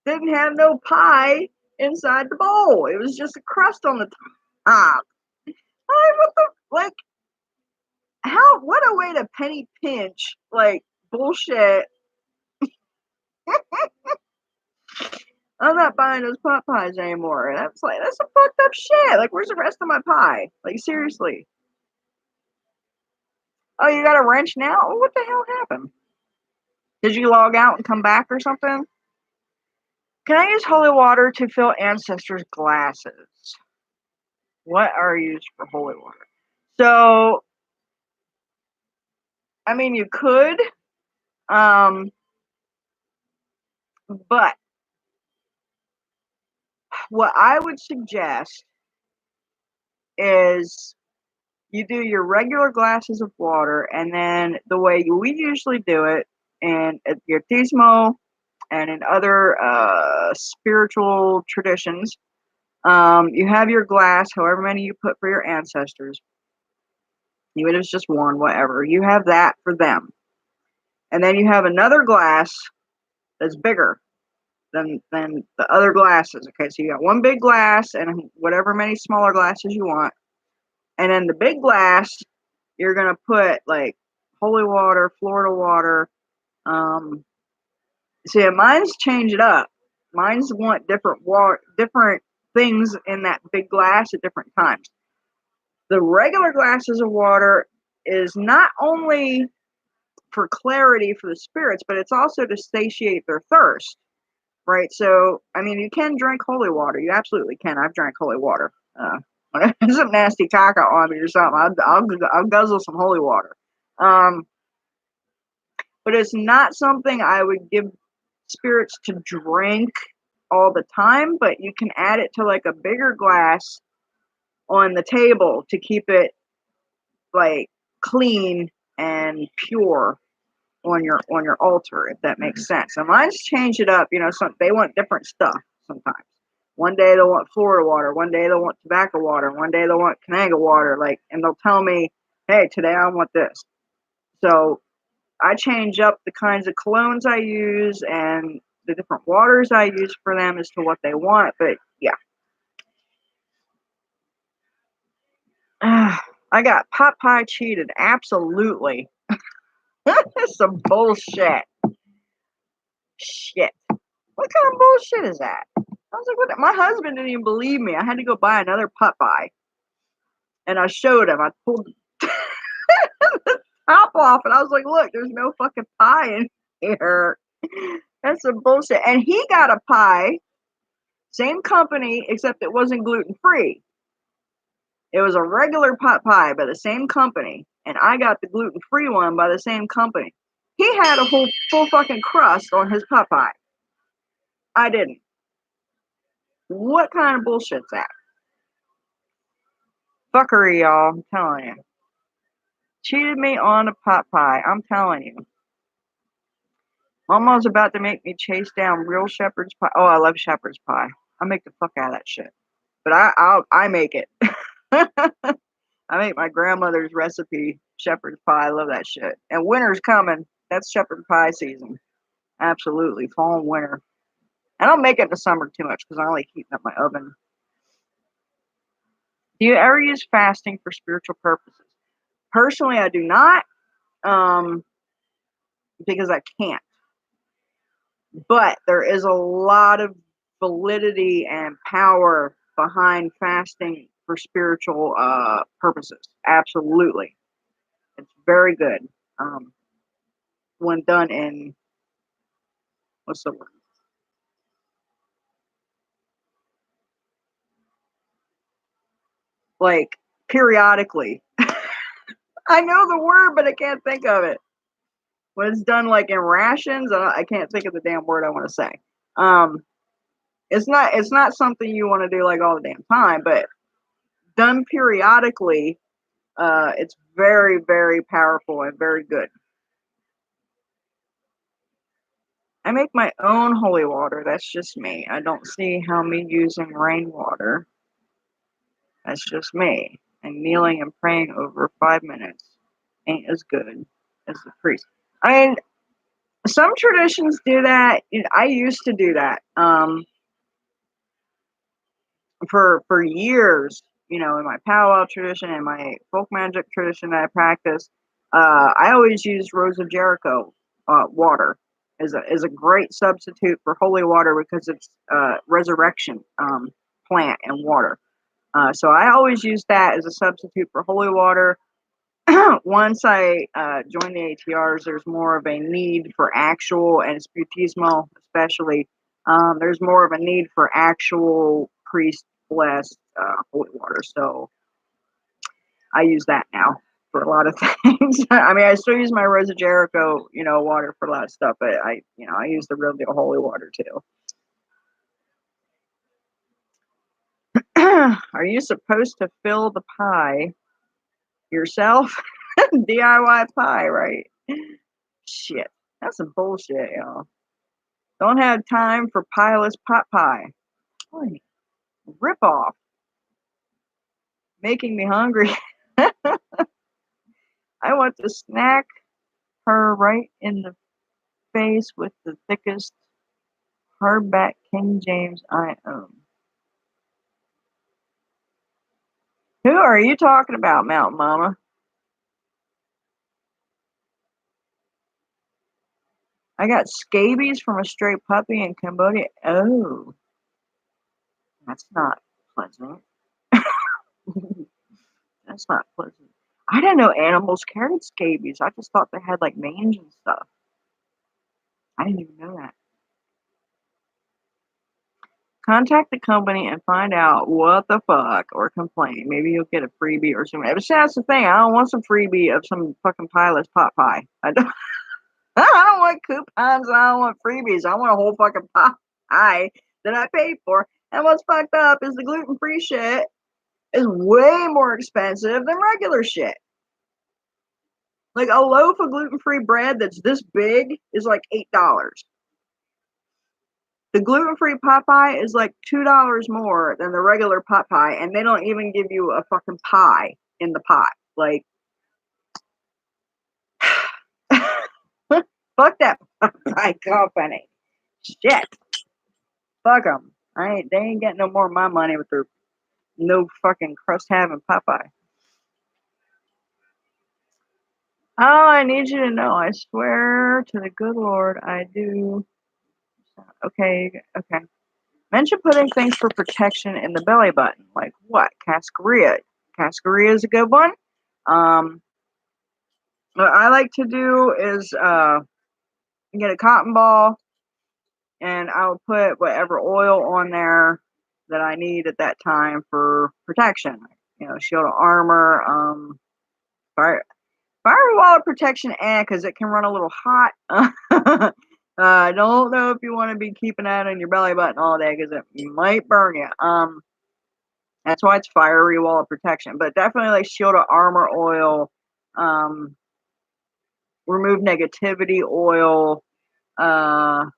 didn't have no pie inside the bowl. It was just a crust on the top. What the, like, how, what a way to penny pinch, like, bullshit. I'm not buying those pot pies anymore. That's like, that's some fucked up shit. Like, where's the rest of my pie? Like, seriously. Oh, you got a wrench now? Oh, what the hell happened? Did you log out and come back or something? Can I use holy water to fill ancestors' glasses? What are used for holy water? So, I mean, you could, but what I would suggest is you do your regular glasses of water, and then the way we usually do it, and at your Tismo and in other spiritual traditions, you have your glass, however many you put for your ancestors, even if it's just one, whatever, you have that for them. And then you have another glass that's bigger than the other glasses. Okay, so you got one big glass and whatever many smaller glasses you want. And then the big glass, you're gonna put like holy water, Florida water. See, mine's change it up. Mine's want different water, different things in that big glass at different times. The regular glasses of water is not only for clarity for the spirits, but it's also to satiate their thirst, right? So, I mean, you can drink holy water. You absolutely can. I've drank holy water. When I have some nasty caca on me or something, I'll guzzle some holy water. But it's not something I would give spirits to drink all the time, but you can add it to like a bigger glass on the table to keep it like clean and pure on your altar, if that makes sense. And mine's change it up, they want different stuff sometimes. One day they'll want Florida water, one day they'll want tobacco water, one day they'll want Kananga water, like, and they'll tell me, hey, today I want this. So I change up the kinds of colognes I use and the different waters I use for them as to what they want. But yeah. I got pot pie cheated. Absolutely. That's some bullshit. Shit. What kind of bullshit is that? I was like, what? My husband didn't even believe me. I had to go buy another pot pie. And I showed him. I pulled the top off and I was like, look, there's no fucking pie in here. That's some bullshit. And he got a pie, same company, except it wasn't gluten free. It was a regular pot pie by the same company, and I got the gluten free one by the same company. He had a whole full fucking crust on his pot pie. I didn't. What kind of bullshit's that? Fuckery, y'all. I'm telling you. Cheated me on a pot pie. I'm telling you. Mama's about to make me chase down real shepherd's pie. Oh, I love shepherd's pie. I make the fuck out of that shit. But I make it. I make my grandmother's recipe, shepherd's pie. I love that shit. And winter's coming. That's shepherd pie season. Absolutely. Fall and winter. I don't make it in the summer too much because I like heating up my oven. Do you ever use fasting for spiritual purposes? Personally, I do not, because I can't. But there is a lot of validity and power behind fasting for spiritual purposes. Absolutely. It's very good when done in, what's the word? Like, periodically. I know the word, but I can't think of it. When it's done like in rations, I can't think of the damn word I want to say. It's not something you want to do like all the damn time, but done periodically, it's very, very powerful and very good. I make my own holy water. That's just me. I don't see how me using rainwater. That's just me. And kneeling and praying over 5 minutes ain't as good as the priest. I mean, some traditions do that. I used to do that for years. you know, in my powwow tradition and my folk magic tradition that I practice, I always use Rose of Jericho water is a great substitute for holy water because it's resurrection plant and water. So I always use that as a substitute for holy water. Once I joined the ATRs, there's more of a need for actual, and Sputismo especially, there's more of a need for actual priest blessed holy water. So I use that now for a lot of things. I mean, I still use my Rose of Jericho, you know, water for a lot of stuff, but I use the real deal holy water too. Are you supposed to fill the pie yourself? DIY pie, right? Shit. That's some bullshit, y'all. Don't have time for pieless pot pie. Boy, rip off. Making me hungry. I want to snack her right in the face with the thickest hardback King James I own. Who are you talking about, Mountain Mama? I got scabies from a stray puppy in Cambodia. Oh, that's not pleasant. That's not pleasant. I didn't know animals carried scabies. I just thought they had like mange and stuff. I didn't even know that. Contact the company and find out what the fuck or complain. Maybe you'll get a freebie or something. But see, that's the thing. I don't want some freebie of some fucking pieless pot pie. I don't, I don't want coupons. I don't want freebies. I want a whole fucking pie that I paid for. And what's fucked up is the gluten-free shit is way more expensive than regular shit. Like a loaf of gluten-free bread that's this big is like $8. The gluten-free pot pie is like $2 more than the regular pot pie, and they don't even give you a fucking pie in the pot. Like, fuck that pie company. Shit. Fuck them. They ain't getting no more of my money with their no fucking crust having pot pie. Oh, I need you to know. I swear to the good Lord, I do. Okay. Mention putting things for protection in the belly button. Like what? Cascarilla. Cascarilla is a good one. What I like to do is get a cotton ball and I'll put whatever oil on there that I need at that time for protection. You know, shield of armor, fire wall protection, and because it can run a little hot. I don't know if you want to be keeping that in your belly button all day because it might burn you. That's why it's fiery wall of protection. But definitely like shield of armor oil, remove negativity oil, all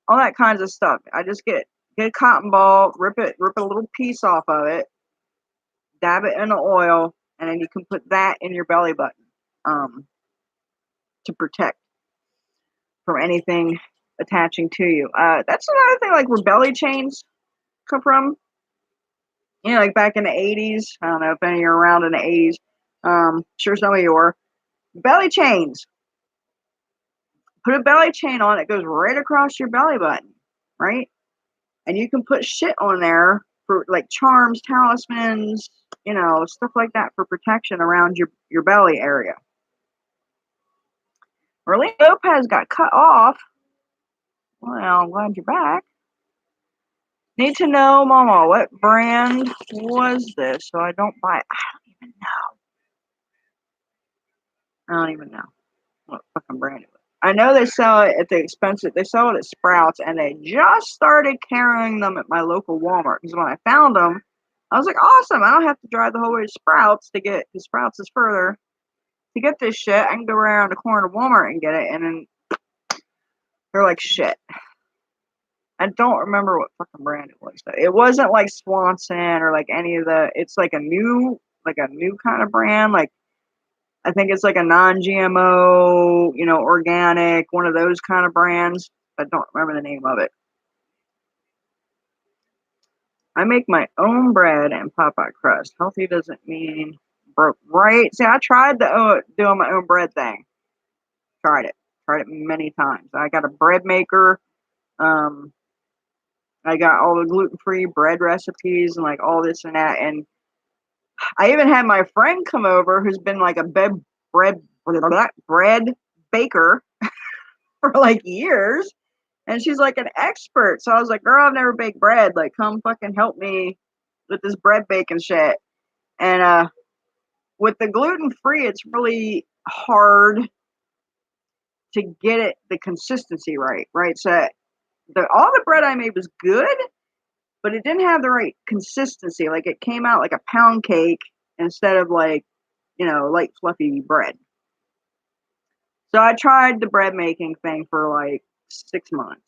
that kinds of stuff. I just get a cotton ball, rip a little piece off of it, dab it in the oil, and then you can put that in your belly button to protect from anything attaching to you. That's another thing, like where belly chains come from. You know, like back in the 80s. I don't know if any of you are around in the 80s. Sure some of you were. Belly chains. Put a belly chain on, it goes right across your belly button, right? And you can put shit on there for like charms, talismans, you know, stuff like that for protection around your belly area. Really, Lopez got cut off. Well, I'm glad you're back. Need to know, Mama, what brand was this so I don't buy it? I don't even know what fucking brand it was. I know they sell it at the expensive. They sell it at Sprouts, and they just started carrying them at my local Walmart. Because when I found them, I was like, awesome! I don't have to drive the whole way to Sprouts to get. Because Sprouts is further. To get this shit, I can go around the corner to Walmart and get it, and then they're like shit. I don't remember what fucking brand it was. It wasn't like Swanson or like any of the. It's like a new kind of brand. Like I think it's like a non-GMO, you know, organic, one of those kind of brands. I don't remember the name of it. I make my own bread and Popeye crust. Healthy doesn't mean broke, right? See, I tried the doing my own bread thing. Tried it. Tried it many times. I got a bread maker. Um, I got all the gluten-free bread recipes and like all this and that. And I even had my friend come over who's been like a bread baker for like years. And she's like an expert. So I was like, girl, I've never baked bread. Like, come fucking help me with this bread baking shit. And with the gluten free, it's really hard to get it the consistency right, right? So all the bread I made was good, but it didn't have the right consistency. Like it came out like a pound cake instead of like, light fluffy bread. So I tried the bread making thing for like 6 months,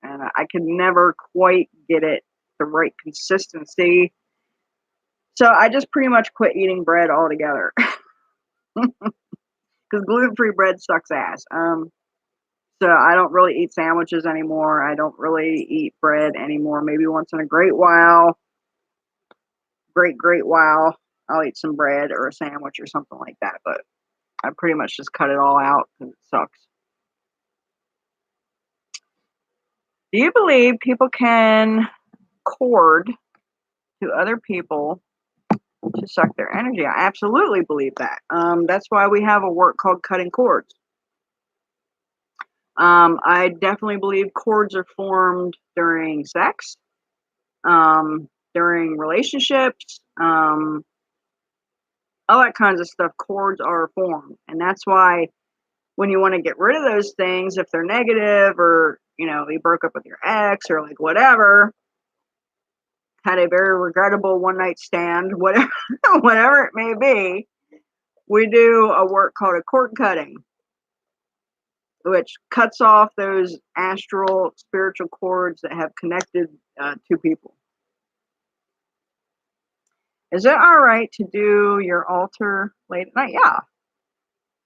and I could never quite get it the right consistency. So I just pretty much quit eating bread altogether because gluten-free bread sucks ass. So I don't really eat sandwiches anymore. I don't really eat bread anymore. Maybe once in a great while, I'll eat some bread or a sandwich or something like that. But I pretty much just cut it all out because it sucks. Do you believe people can cord to other people to suck their energy? I absolutely believe that. That's why we have a work called cutting cords. I definitely believe cords are formed during sex, during relationships, all that kinds of stuff. Cords are formed, and that's why when you want to get rid of those things, if they're negative or you broke up with your ex or like whatever, had a very regrettable one night stand, whatever, whatever it may be, we do a work called a cord cutting, which cuts off those astral spiritual cords that have connected two people. Is it all right to do your altar late at night? Yeah.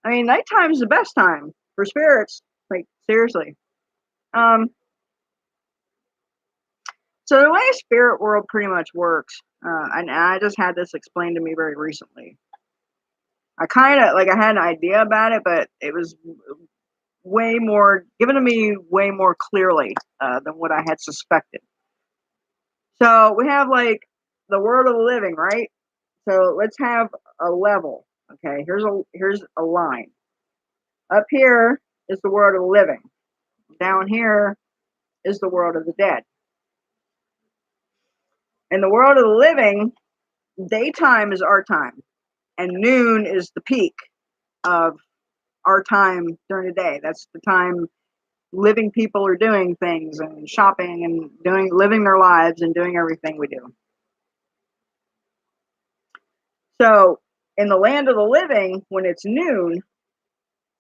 I mean, nighttime is the best time for spirits. Like, seriously. So the way spirit world pretty much works, and I just had this explained to me very recently. I kind of, like, I had an idea about it, but it was way more, given to me way more clearly than what I had suspected. So we have, like, the world of the living, right? So let's have a level. Okay, here's a line. Up here is the world of the living. Down here is the world of the dead. In the world of the living, daytime is our time, and noon is the peak of our time during the day. That's the time living people are doing things and shopping and living their lives and doing everything we do. So in the land of the living, when it's noon,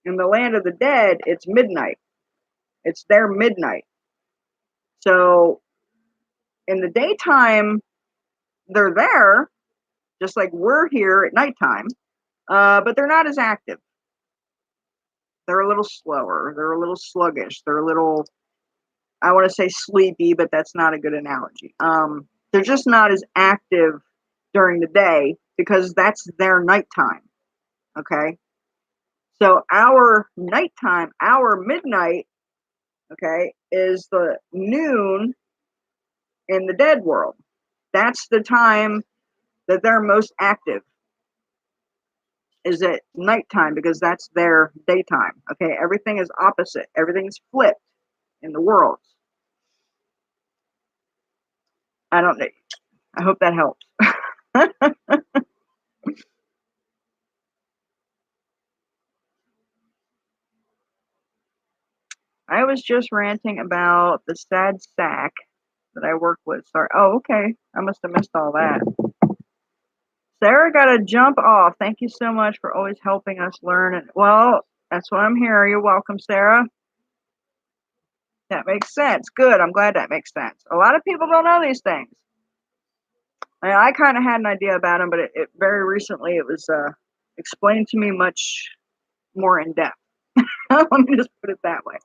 in the land of the dead, it's midnight. It's their midnight. So in the daytime, they're there, just like we're here at nighttime, but they're not as active. They're a little slower. They're a little sluggish. They're a little, I want to say sleepy, but that's not a good analogy. They're just not as active during the day because that's their nighttime. Okay. So our nighttime, our midnight, okay, is the noon in the dead world. That's the time that they're most active, is at nighttime, because that's their daytime. Okay. Everything is opposite. Everything's flipped in the world. I don't know. I hope that helps. I was just ranting about the sad sack that I work with. Sorry. Oh, okay. I must have missed all that. Sarah got to jump off. Thank you so much for always helping us learn. Well, that's why I'm here. You're welcome, Sarah. That makes sense. Good. I'm glad that makes sense. A lot of people don't know these things. I kind of had an idea about them, but it very recently it was explained to me much more in depth. Let me just put it that way.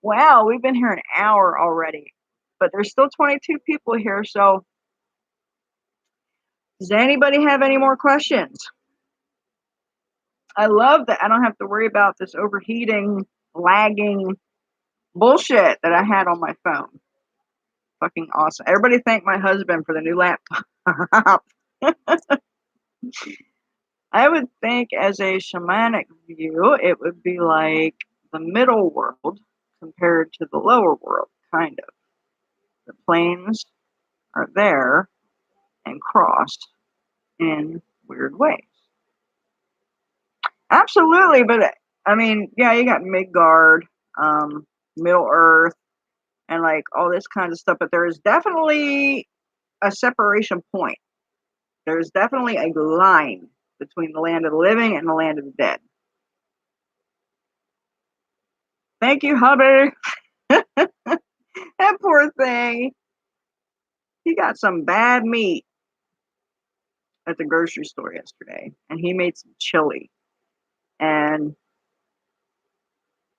Wow, we've been here an hour already, but there's still 22 people here, so Does anybody have any more questions? I love that I don't have to worry about this overheating, lagging bullshit that I had on my phone. Fucking awesome. Everybody thank my husband for the new laptop. I would think as a shamanic view, it would be like the middle world compared to the lower world, kind of. The planes are there and crossed in weird ways. Absolutely, but I mean, yeah, you got Midgard, Middle Earth, and like all this kind of stuff, but there is definitely a separation point. There's definitely a line between the land of the living and the land of the dead. Thank you, hubby. That poor thing. He got some bad meat at the grocery store yesterday, and he made some chili. And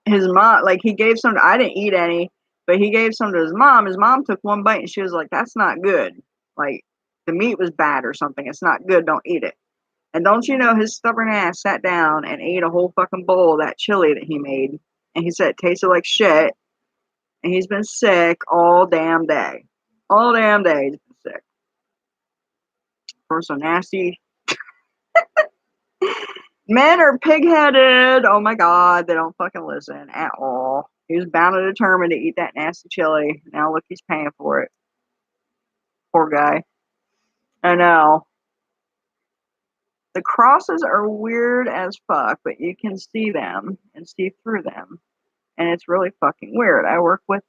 his mom, like, he gave some. I didn't eat any, but he gave some to his mom. His mom took one bite, and she was like, "That's not good. Like, the meat was bad or something. It's not good. Don't eat it." And don't you know, his stubborn ass sat down and ate a whole fucking bowl of that chili that he made, and he said it tasted like shit. And he's been sick all damn day. All damn day he's been sick. For some nasty. Men are pig-headed. Oh my god, they don't fucking listen at all. He was bound and determined to eat that nasty chili. Now look, he's paying for it. Poor guy. I know. The crosses are weird as fuck, but you can see them and see through them. And it's really fucking weird. I work with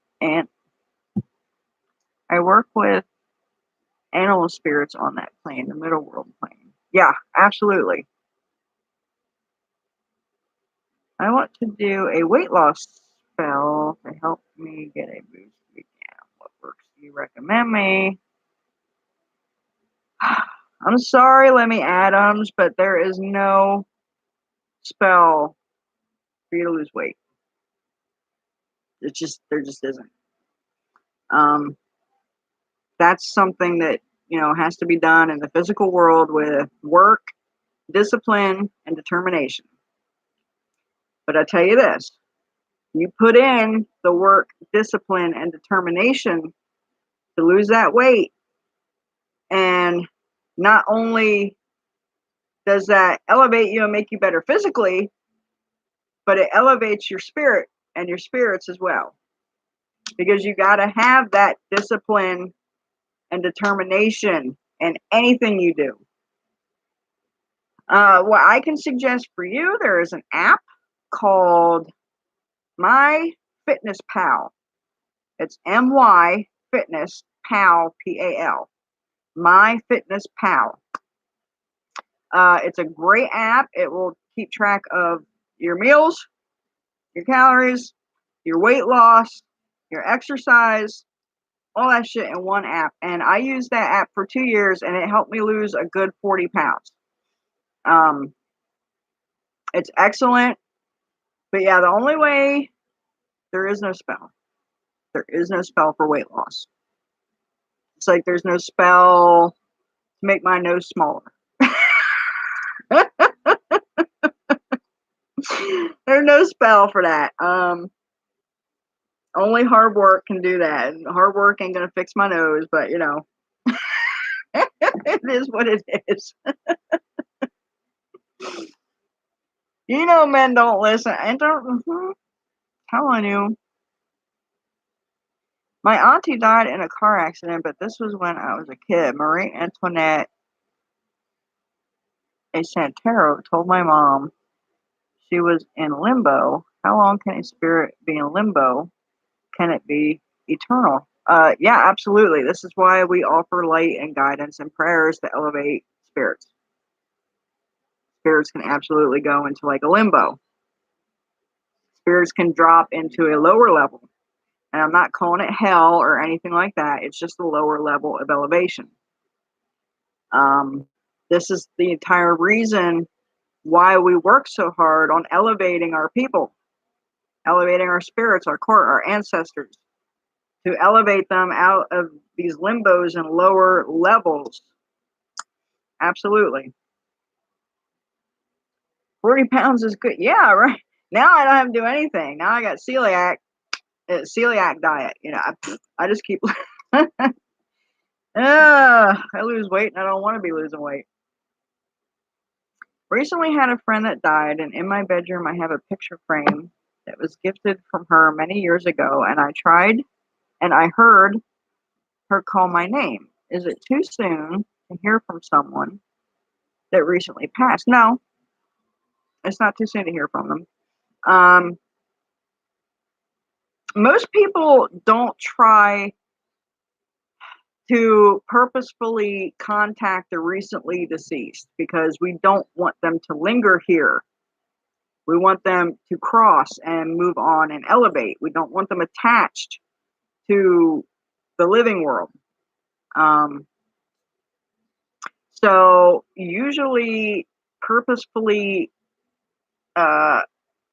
animal spirits on that plane, the middle world plane. Yeah, absolutely. I want to do a weight loss spell to help me get a boost weekend. What works do you recommend me? I'm sorry, Lemmy Adams, but there is no spell for you to lose weight. There just isn't. That's something that, has to be done in the physical world with work, discipline, and determination. But I tell you this, you put in the work, discipline, and determination to lose that weight, and not only does that elevate you and make you better physically, but it elevates your spirit and your spirits as well. Because you got to have that discipline and determination in anything you do. What I can suggest for you, there is an app called My Fitness Pal. It's MY Fitness Pal, PAL. My Fitness Pal. It's a great app. It will keep track of your meals, your calories, your weight loss, your exercise, all that shit in one app. And I used that app for 2 years, and it helped me lose a good 40 pounds. It's excellent. But yeah, the only way, there is no spell. There is no spell for weight loss. It's like there's no spell to make my nose smaller. There's no spell for that. Only hard work can do that. And hard work ain't gonna fix my nose, but it is what it is. Men don't listen. And don't telling you. My auntie died in a car accident, but this was when I was a kid. Marie Antoinette a Santero told my mom she was in limbo. How long can a spirit be in limbo? Can it be eternal? Yeah, absolutely. This is why we offer light and guidance and prayers to elevate spirits. Spirits can absolutely go into like a limbo. Spirits can drop into a lower level. And I'm not calling it hell or anything like that. It's just a lower level of elevation. This is the entire reason why we work so hard on elevating our people, elevating our spirits, our court, our ancestors, to elevate them out of these limbos and lower levels Absolutely. 40 pounds is good. Yeah, right. Now I don't have to do anything. Now I got celiac diet. I just keep. I lose weight and I don't want to be losing weight. Recently had a friend that died, and in my bedroom I have a picture frame that was gifted from her many years ago, and I tried and I heard her call my name. Is it too soon to hear from someone that recently passed? No, it's not too soon to hear from them. Most people don't try to purposefully contact the recently deceased because we don't want them to linger here. We want them to cross and move on and elevate. We don't want them attached to the living world. Um, so usually purposefully uh,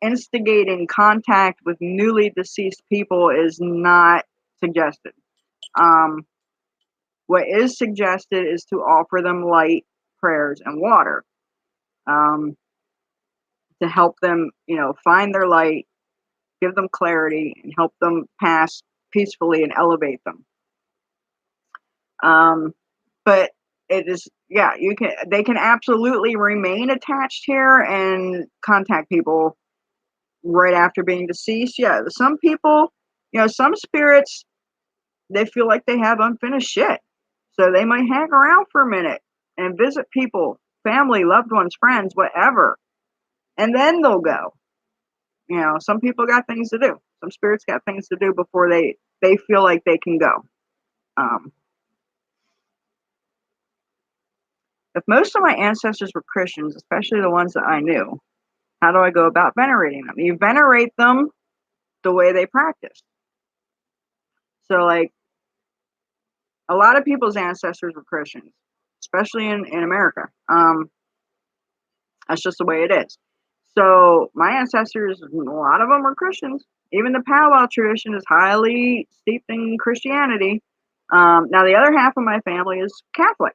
instigating contact with newly deceased people is not suggested. Um, what is suggested is to offer them light, prayers, and water to help them, find their light, give them clarity, and help them pass peacefully and elevate them. But it is, yeah, they can absolutely remain attached here and contact people right after being deceased. Yeah, some people, some spirits, they feel like they have unfinished shit. So they might hang around for a minute and visit people, family, loved ones, friends, whatever. And then they'll go. Some people got things to do. Some spirits got things to do before they feel like they can go. If most of my ancestors were Christians, especially the ones that I knew, how do I go about venerating them? You venerate them the way they practice. So, like, a lot of people's ancestors were Christians, especially in America. That's just the way it is. So, my ancestors, a lot of them were Christians. Even the powwow tradition is highly steeped in Christianity. Now, the other half of my family is Catholic.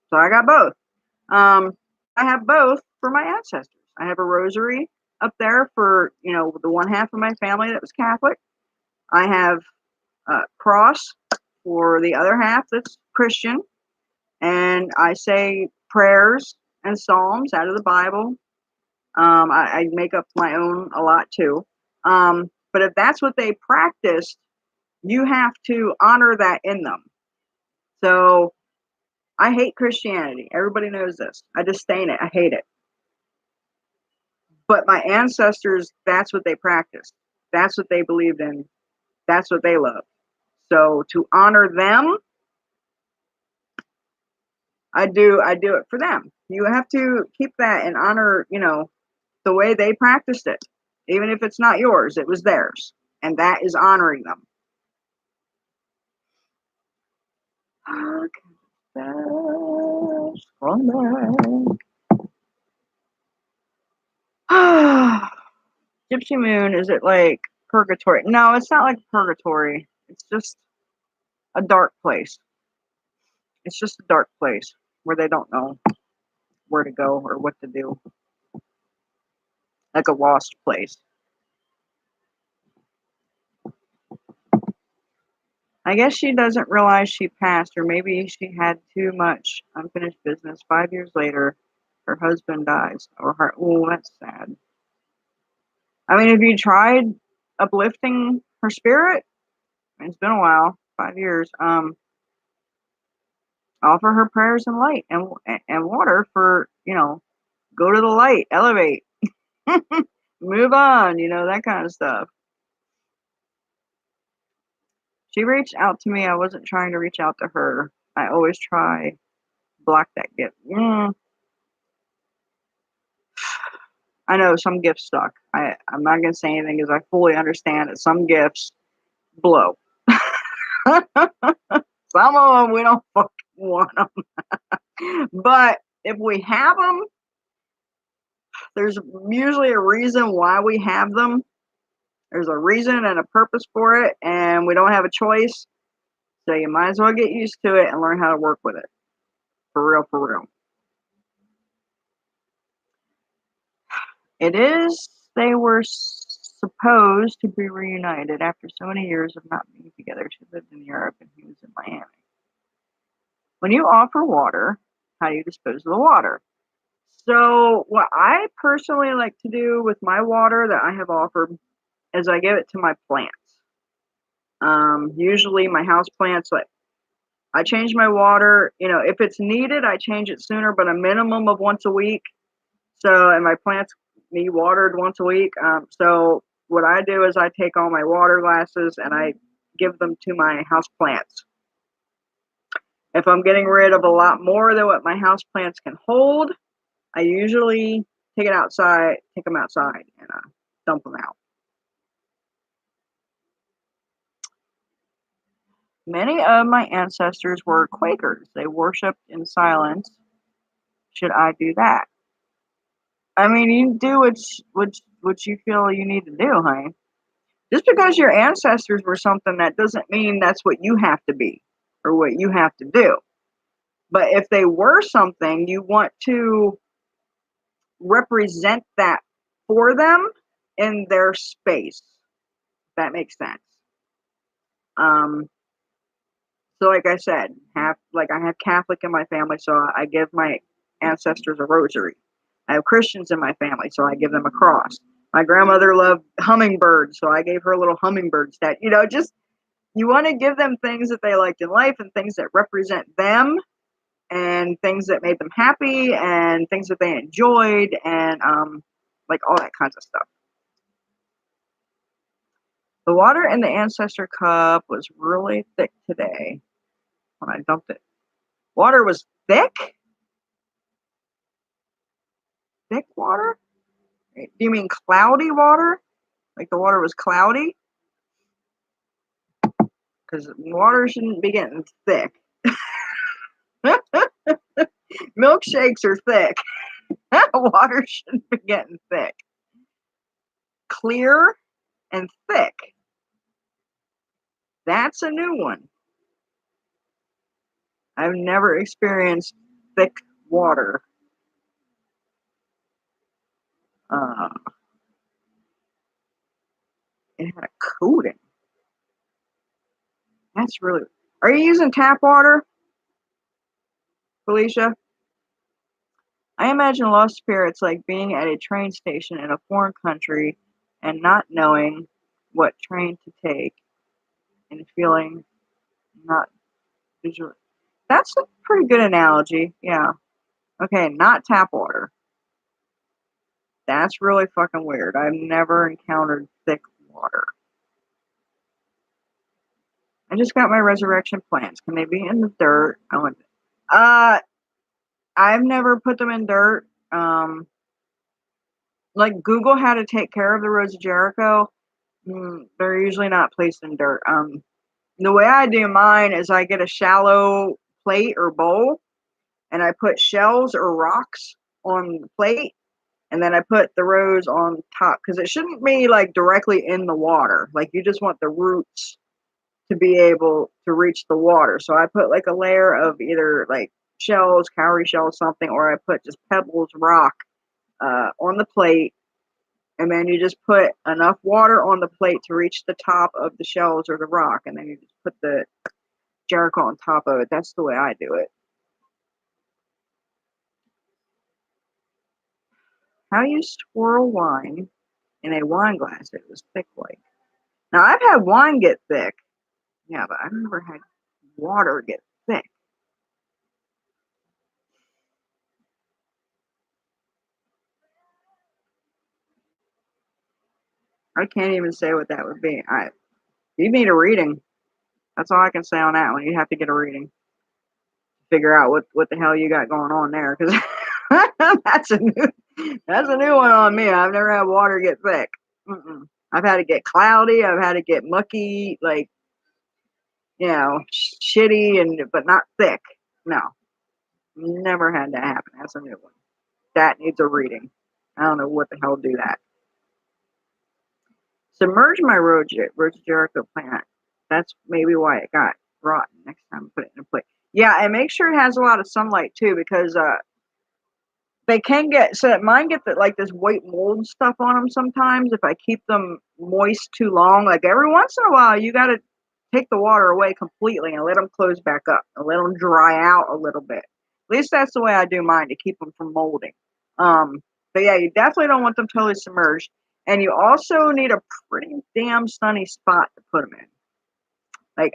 So, I got both. I have both for my ancestors. I have a rosary up there for, the one half of my family that was Catholic. I have a cross for the other half that's Christian. And I say prayers and psalms out of the Bible. I make up my own a lot too. But if that's what they practiced, you have to honor that in them. So I hate Christianity. Everybody knows this. I disdain it. I hate it. But my ancestors, that's what they practiced. That's what they believed in. That's what they loved. So to honor them, I do it for them. You have to keep that and honor, the way they practiced it. Even if it's not yours, it was theirs. And that is honoring them. Gypsy Moon, is it like purgatory? No, it's not like purgatory. It's just a dark place. It's just a dark place where they don't know where to go or what to do. Like a lost place. I guess she doesn't realize she passed, or maybe she had too much unfinished business. 5 years later, her husband dies. Oh, that's sad. I mean, have you tried uplifting her spirit? It's been a while, 5 years. Offer her prayers and light and water for, go to the light, elevate, move on, that kind of stuff. She reached out to me. I wasn't trying to reach out to her. I always try block that gift. I know some gifts suck. I'm not gonna say anything because I fully understand that some gifts blow. Some of them we don't fucking want them. But if we have them, there's usually a reason why we have them. There's a reason and a purpose for it, and we don't have a choice. So you might as well get used to it and learn how to work with it. For real, for real. It is, they were supposed to be reunited after so many years of not being together. She lived in Europe and he was in Miami. When you offer water, how do you dispose of the water? So, what I personally like to do with my water that I have offered is I give it to my plants. Usually, my house plants, like I change my water. You know, if it's needed, I change it sooner, but a minimum of once a week. So, and my plants need watered once a week. So, what I do is I take all my water glasses and I give them to my house plants. If I'm getting rid of a lot more than what my house plants can hold, I usually take them outside and dump them out. Many of my ancestors were Quakers. They worshipped in silence. Should I do that? I mean, you do what you feel you need to do, honey. Just because your ancestors were something, that doesn't mean that's what you have to be or what you have to do. But if they were something, you want to represent that for them in their space. If that makes sense. So like I said, I have Catholic in my family, so I give my ancestors a rosary. I have Christians in my family, so I give them a cross. My grandmother loved hummingbirds, so I gave her a little hummingbird statue. You know, just you want to give them things that they liked in life and things that represent them and things that made them happy and things that they enjoyed and like all that kinds of stuff. The water in the ancestor cup was really thick today when I dumped it. Water was thick? Thick water? Do you mean cloudy water? Like the water was cloudy? Because water shouldn't be getting thick. Milkshakes are thick. Water shouldn't be getting thick. Clear and thick. That's a new one. I've never experienced thick water. It had a coating. That's really. Are you using tap water, Felicia? I imagine lost spirits like being at a train station in a foreign country and not knowing what train to take and feeling not visual. That's a pretty good analogy. Yeah. Okay, not tap water. That's really fucking weird. I've never encountered thick water. I just got my resurrection plants. Can they be in the dirt? I've never put them in dirt. Like Google how to take care of the Rose of Jericho. They're usually not placed in dirt. The way I do mine is I get a shallow plate or bowl and I put shells or rocks on the plate and then I put the rose on top because it shouldn't be like directly in the water. Like you just want the roots to be able to reach the water. So I put like a layer of either like shells, cowrie shells, something, or I put just pebbles, rock on the plate. And then you just put enough water on the plate to reach the top of the shells or the rock. And then you just put the Jericho on top of it. That's the way I do it. How you swirl wine in a wine glass it was thick like. Now I've had wine get thick. Yeah, but I've never had water get thick. I can't even say what that would be. You need a reading. That's all I can say on that one. You have to get a reading to figure out what the hell you got going on there, because that's a new one on me. I've never had water get thick. I've had it get cloudy. I've had it get mucky, like shitty, but not thick. No, never had that happen. That's a new one. That needs a reading. I don't know what the hell do that. Submerge my Rose Jericho plant. That's maybe why it got rotten. Next time, put it in a plate. Yeah, and make sure it has a lot of sunlight too, because they can get, so mine get the, like this white mold stuff on them sometimes if I keep them moist too long. Like every once in a while, you got to take the water away completely and let them close back up and let them dry out a little bit. At least that's the way I do mine to keep them from molding. But yeah, you definitely don't want them totally submerged. And you also need a pretty damn sunny spot to put them in. Like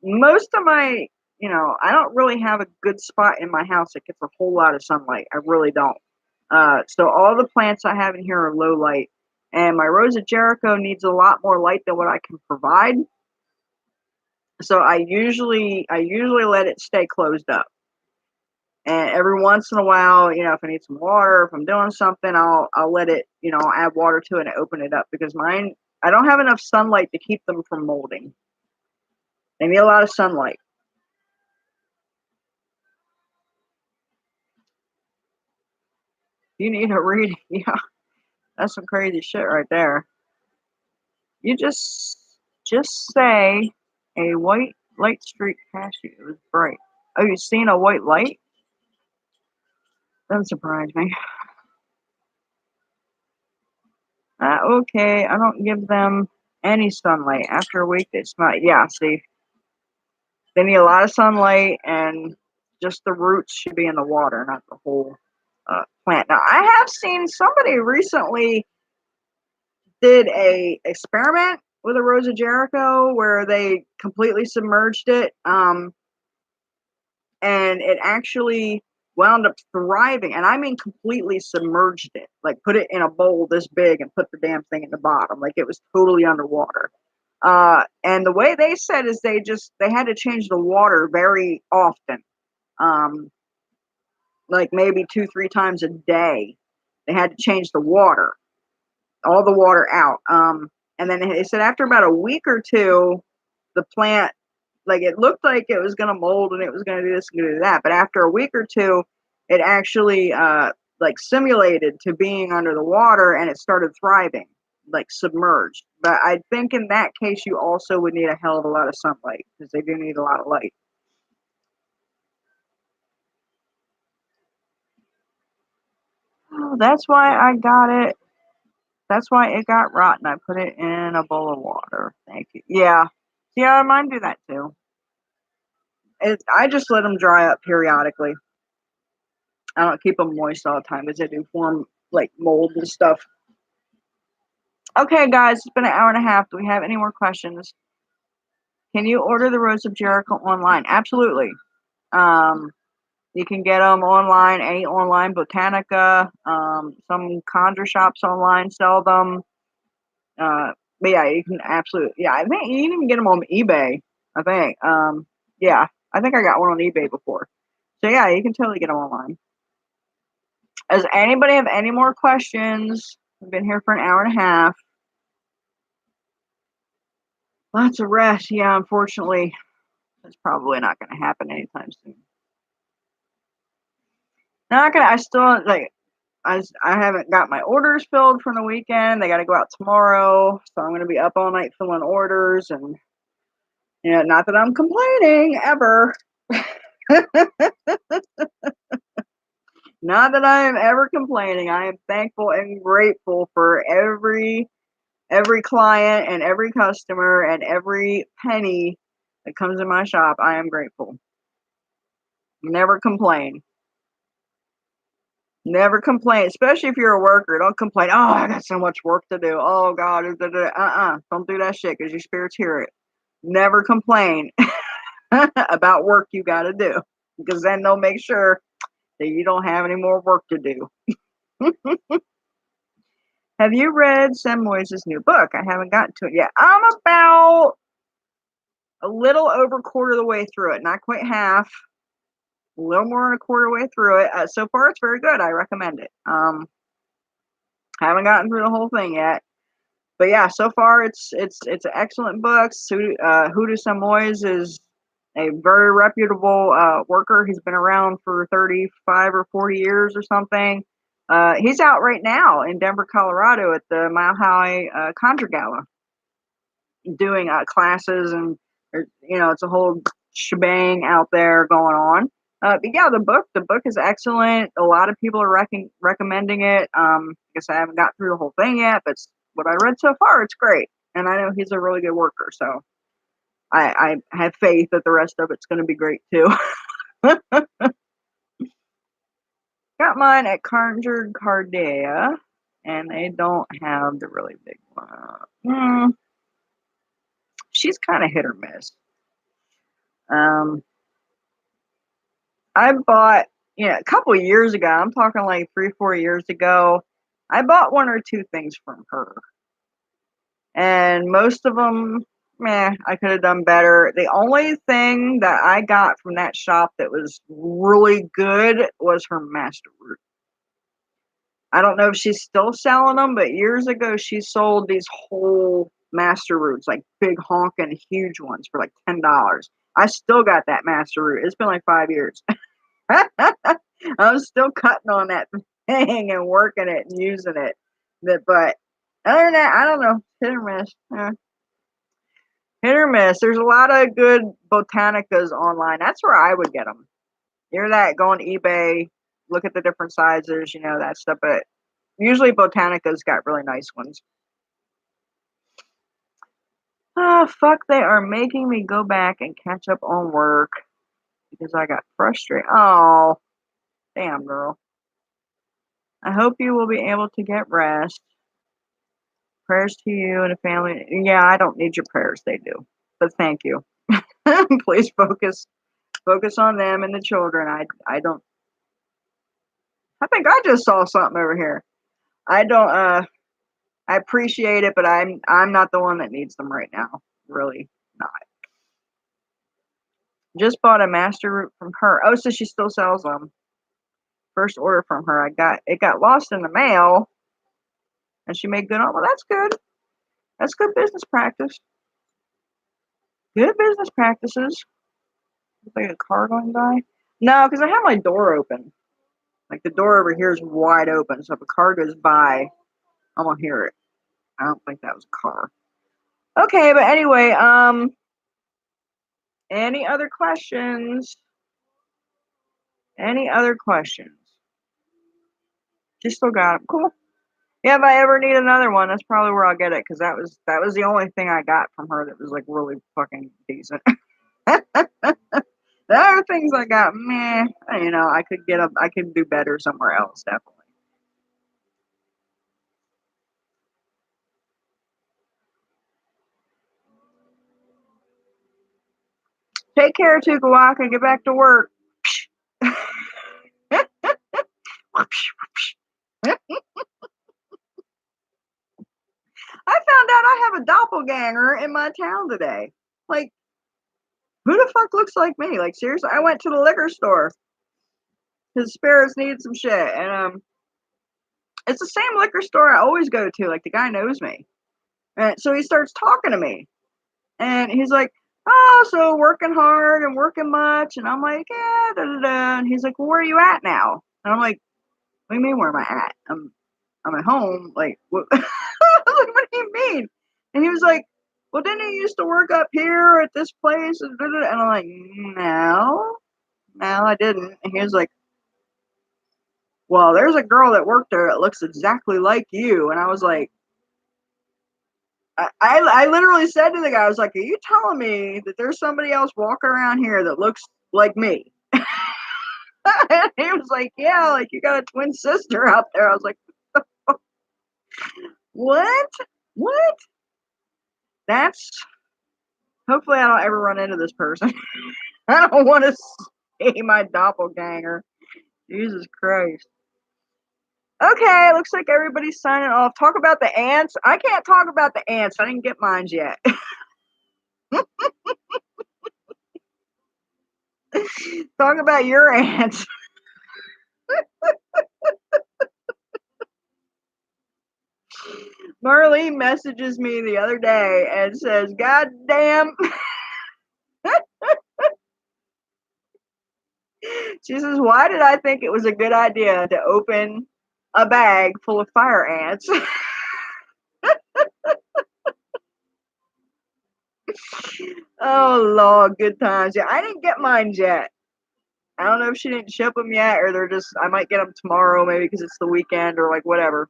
most of my, I don't really have a good spot in my house that gets a whole lot of sunlight. I really don't. So all the plants I have in here are low light, and my Rose of Jericho needs a lot more light than what I can provide. So I usually let it stay closed up. And every once in a while, if I need some water, if I'm doing something, I'll let it, add water to it and open it up, because mine, I don't have enough sunlight to keep them from molding. They need a lot of sunlight. You need a reading. Yeah, that's some crazy shit right there. You just say a white light streak past you. It was bright. Oh, you seen a white light? Doesn't surprise me. Okay, I don't give them any sunlight. After a week, they smell. Yeah, see, they need a lot of sunlight, and just the roots should be in the water, not the whole plant. Now, I have seen somebody recently did a experiment with a Rose of Jericho where they completely submerged it, and it actually wound up thriving. And I mean, completely submerged it, like put it in a bowl this big and put the damn thing in the bottom, like it was totally underwater. And the way they said is they had to change the water very often, um, like maybe 2-3 times a day. They had to change the water, all the water out. And then they said after about a week or two, the plant, like it looked like it was going to mold and it was going to do this and do that. But after a week or two, it actually like simulated to being under the water, and it started thriving, like submerged. But I think in that case, you also would need a hell of a lot of sunlight, because they do need a lot of light. Oh, that's why I got it. That's why it got rotten. I put it in a bowl of water. Thank you. Yeah. Yeah, mine do that too. I just let them dry up periodically. I don't keep them moist all the time, because they do form like mold and stuff. Okay, guys, it's been an hour and a half. Do we have any more questions? Can you order the Rose of Jericho online? Absolutely. Um, you can get them online, any online Botanica. Some conjure shops online sell them. But yeah, you can absolutely. Yeah, I think you can even get them on eBay. I think. Yeah, I think I got one on eBay before. So yeah, you can totally get them online. Does anybody have any more questions? We've been here for an hour and a half. Lots of rest. Yeah, unfortunately, that's probably not going to happen anytime soon. Not gonna. I still like. I haven't got my orders filled from the weekend. They got to go out tomorrow, so I'm going to be up all night filling orders. And not that I'm complaining ever. Not that I am ever complaining. I am thankful and grateful for every client and every customer and every penny that comes in my shop. I am grateful. Never complain. Never complain, especially if you're a worker. Don't complain. Oh, I got so much work to do. Oh God, don't do that shit, because your spirits hear it. Never complain about work you got to do, because then they'll make sure that you don't have any more work to do. Have you read Sam Moyes' new book? I haven't gotten to it yet. I'm about a little over a quarter of the way through it, not quite half. A little more than a quarter way through it. So far, it's very good. I recommend it. Haven't gotten through the whole thing yet, but yeah, so far it's an excellent book. Huda Samoys is a very reputable worker. He's been around for 35 or 40 years or something. He's out right now in Denver, Colorado at the Mile High Conjure Gala, doing classes, and it's a whole shebang out there going on. But yeah, the book is excellent. A lot of people are recommending it. I guess I haven't got through the whole thing yet, but what I read so far, it's great. And I know he's a really good worker, so I have faith that the rest of it's going to be great too. Got mine at Conjured Cardea, and they don't have the really big one. She's kind of hit or miss. I bought, a couple of years ago, I'm talking like 3-4 years ago, I bought one or two things from her. And most of them, I could have done better. The only thing that I got from that shop that was really good was her master root. I don't know if she's still selling them, but years ago she sold these whole master roots, like big honking huge ones for like $10. I still got that master root. It's been like 5 years. I'm still cutting on that thing and working it and using it. But other than that, I don't know. Hit or miss. Hit or miss. There's a lot of good botanicas online. That's where I would get them. Hear that? Go on eBay, look at the different sizes, that stuff. But usually Botanica's got really nice ones. Oh, fuck. They are making me go back and catch up on work because I got frustrated. Oh, damn, girl. I hope you will be able to get rest. Prayers to you and the family. Yeah, I don't need your prayers. They do. But thank you. Please focus on them and the children. I don't. I think I just saw something over here. I don't. I appreciate it, but I'm not the one that needs them right now. Really not. Just bought a master root from her. Oh, so she still sells them. First order from her. It got lost in the mail, and she made good on. Well, that's good. That's good business practice. Good business practices. Looks like a car going by. No, because I have my door open. Like the door over here is wide open, so if a car goes by, I'm gonna hear it. I don't think that was a car. Okay, but anyway, any other questions? Any other questions? She still got them. Cool. Yeah, if I ever need another one, that's probably where I'll get it, because that was the only thing I got from her that was like really fucking decent. The other things I got, meh. I could do better somewhere else, definitely. Take care, Tukawaka. Get back to work. I found out I have a doppelganger in my town today. Like, who the fuck looks like me? Like, seriously, I went to the liquor store. His spirits needed some shit, and it's the same liquor store I always go to. Like, the guy knows me, and so he starts talking to me, and he's like, "Oh, so working hard and working much," and I'm like, "Yeah, da da da." And he's like, "Well, where are you at now?" And I'm like, "What do you mean, where am I at? I'm at home. Like, what?" I was like, "What do you mean?" And he was like, "Well, didn't you used to work up here at this place?" And I'm like, "No, I didn't." And he was like, "Well, there's a girl that worked there that looks exactly like you." And I was like, I literally said to the guy, I was like, "Are you telling me that there's somebody else walking around here that looks like me?" And he was like, "Yeah, like you got a twin sister out there." I was like, "What? What?" That's hopefully I don't ever run into this person. I don't want to see my doppelganger. Jesus Christ. Okay, looks like everybody's signing off. Talk about the ants. I can't talk about the ants. I didn't get mine yet. Talk about your ants. Marlene messages me the other day and says, "God damn." She says, "Why did I think it was a good idea to open a bag full of fire ants?" Oh Lord, good times. Yeah, I didn't get mine yet. I don't know if she didn't ship them yet, or they're just. I might get them tomorrow, maybe because it's the weekend or like whatever.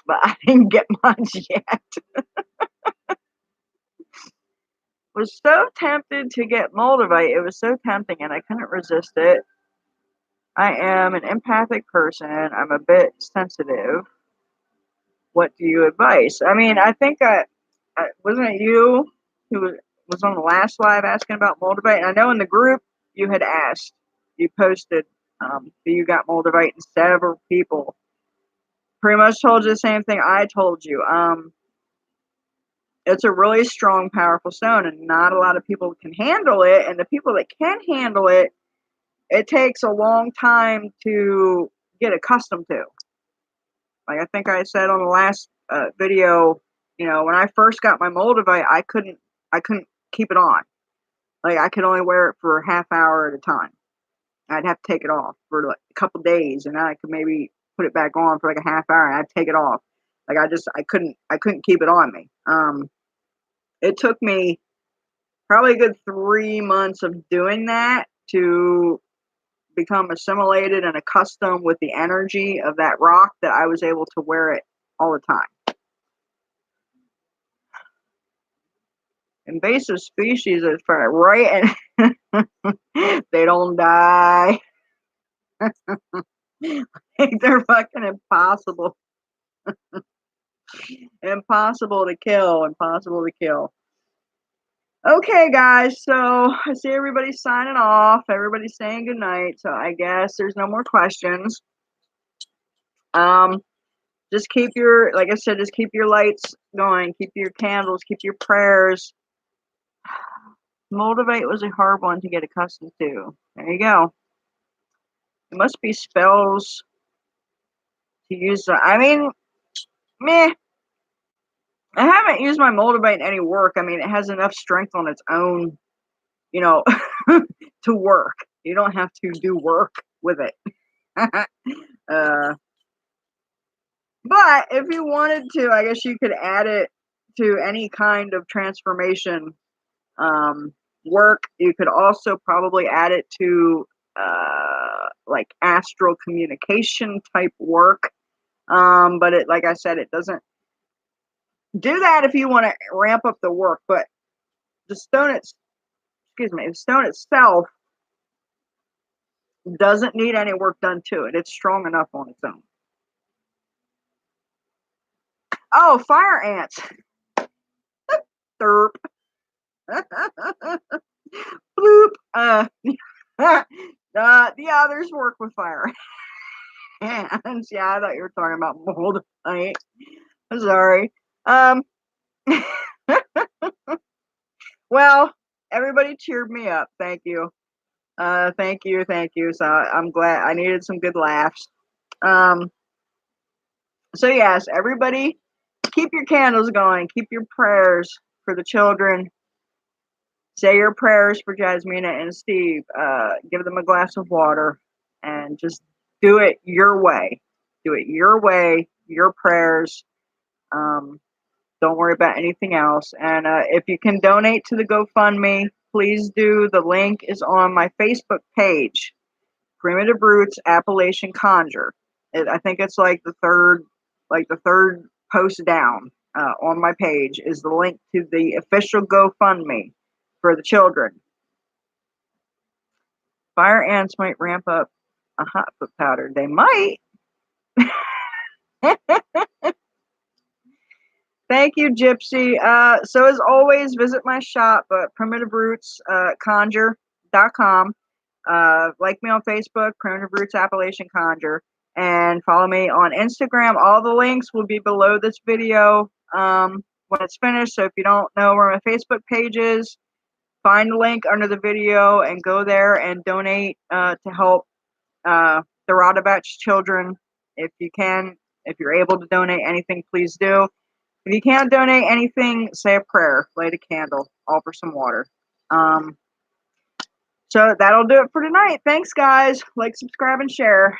But I didn't get mine yet. Was so tempted to get Moldavite. It was so tempting, and I couldn't resist it. I am an empathic person. I'm a bit sensitive. What do you advise? I mean, I think wasn't it you who was on the last live asking about Moldavite? And I know in the group you had asked, you posted that you got Moldavite, and several people pretty much told you the same thing I told you. It's a really strong, powerful stone, and not a lot of people can handle it. And the people that can handle it, it takes a long time to get accustomed to. Like I think I said on the last video, you know, when I first got my Moldavite, I couldn't keep it on. Like I could only wear it for a half hour at a time. I'd have to take it off for like a couple days, and then I could maybe put it back on for like a half hour, and I'd take it off. Like I couldn't keep it on me. It took me probably a good 3 months of doing that to become assimilated and accustomed with the energy of that rock that I was able to wear it all the time. Invasive species is right, and they don't die. They're fucking impossible. Impossible to kill. Impossible to kill. Okay, guys, so I see everybody signing off. Everybody's saying goodnight, so I guess there's no more questions. Just keep your, like I said, just keep your lights going, keep your candles, keep your prayers. Moldavite was a hard one to get accustomed to. There you go. It must be spells to use. I mean, meh. I haven't used my Moldavite in any work. I mean, it has enough strength on its own, you know, to work. You don't have to do work with it. But if you wanted to, I guess you could add it to any kind of transformation work. You could also probably add it to like astral communication type work. But it, like I said, it doesn't do that if you want to ramp up the work. But the stone, the stone itself doesn't need any work done to it. It's strong enough on its own. Oh, fire ants. Derp. Bloop. The others work with fire ants. Yeah, I thought you were talking about mold. I'm sorry. Well, everybody cheered me up. Thank you. Thank you. So I'm glad. I needed some good laughs. So yes, everybody keep your candles going. Keep your prayers for the children. Say your prayers for Jasmina and Steve. Give them a glass of water and just do it your way. Do it your way, your prayers. Don't worry about anything else. And if you can donate to the GoFundMe, please do. The link is on my Facebook page, Primitive Roots Appalachian Conjure. I think it's like the third post down on my page is the link to the official GoFundMe for the children. Fire ants might ramp up a hot foot powder. They might. Thank you, Gypsy. So as always, visit my shop at primitiverootsconjure.com. Like me on Facebook, Primitive Roots Appalachian Conjure, and follow me on Instagram. All the links will be below this video when it's finished. So if you don't know where my Facebook page is, find the link under the video and go there and donate to help the Radosavac children. If you can, if you're able to donate anything, please do. If you can't donate anything, say a prayer, light a candle, offer some water. So that'll do it for tonight. Thanks, guys. Like, subscribe, and share.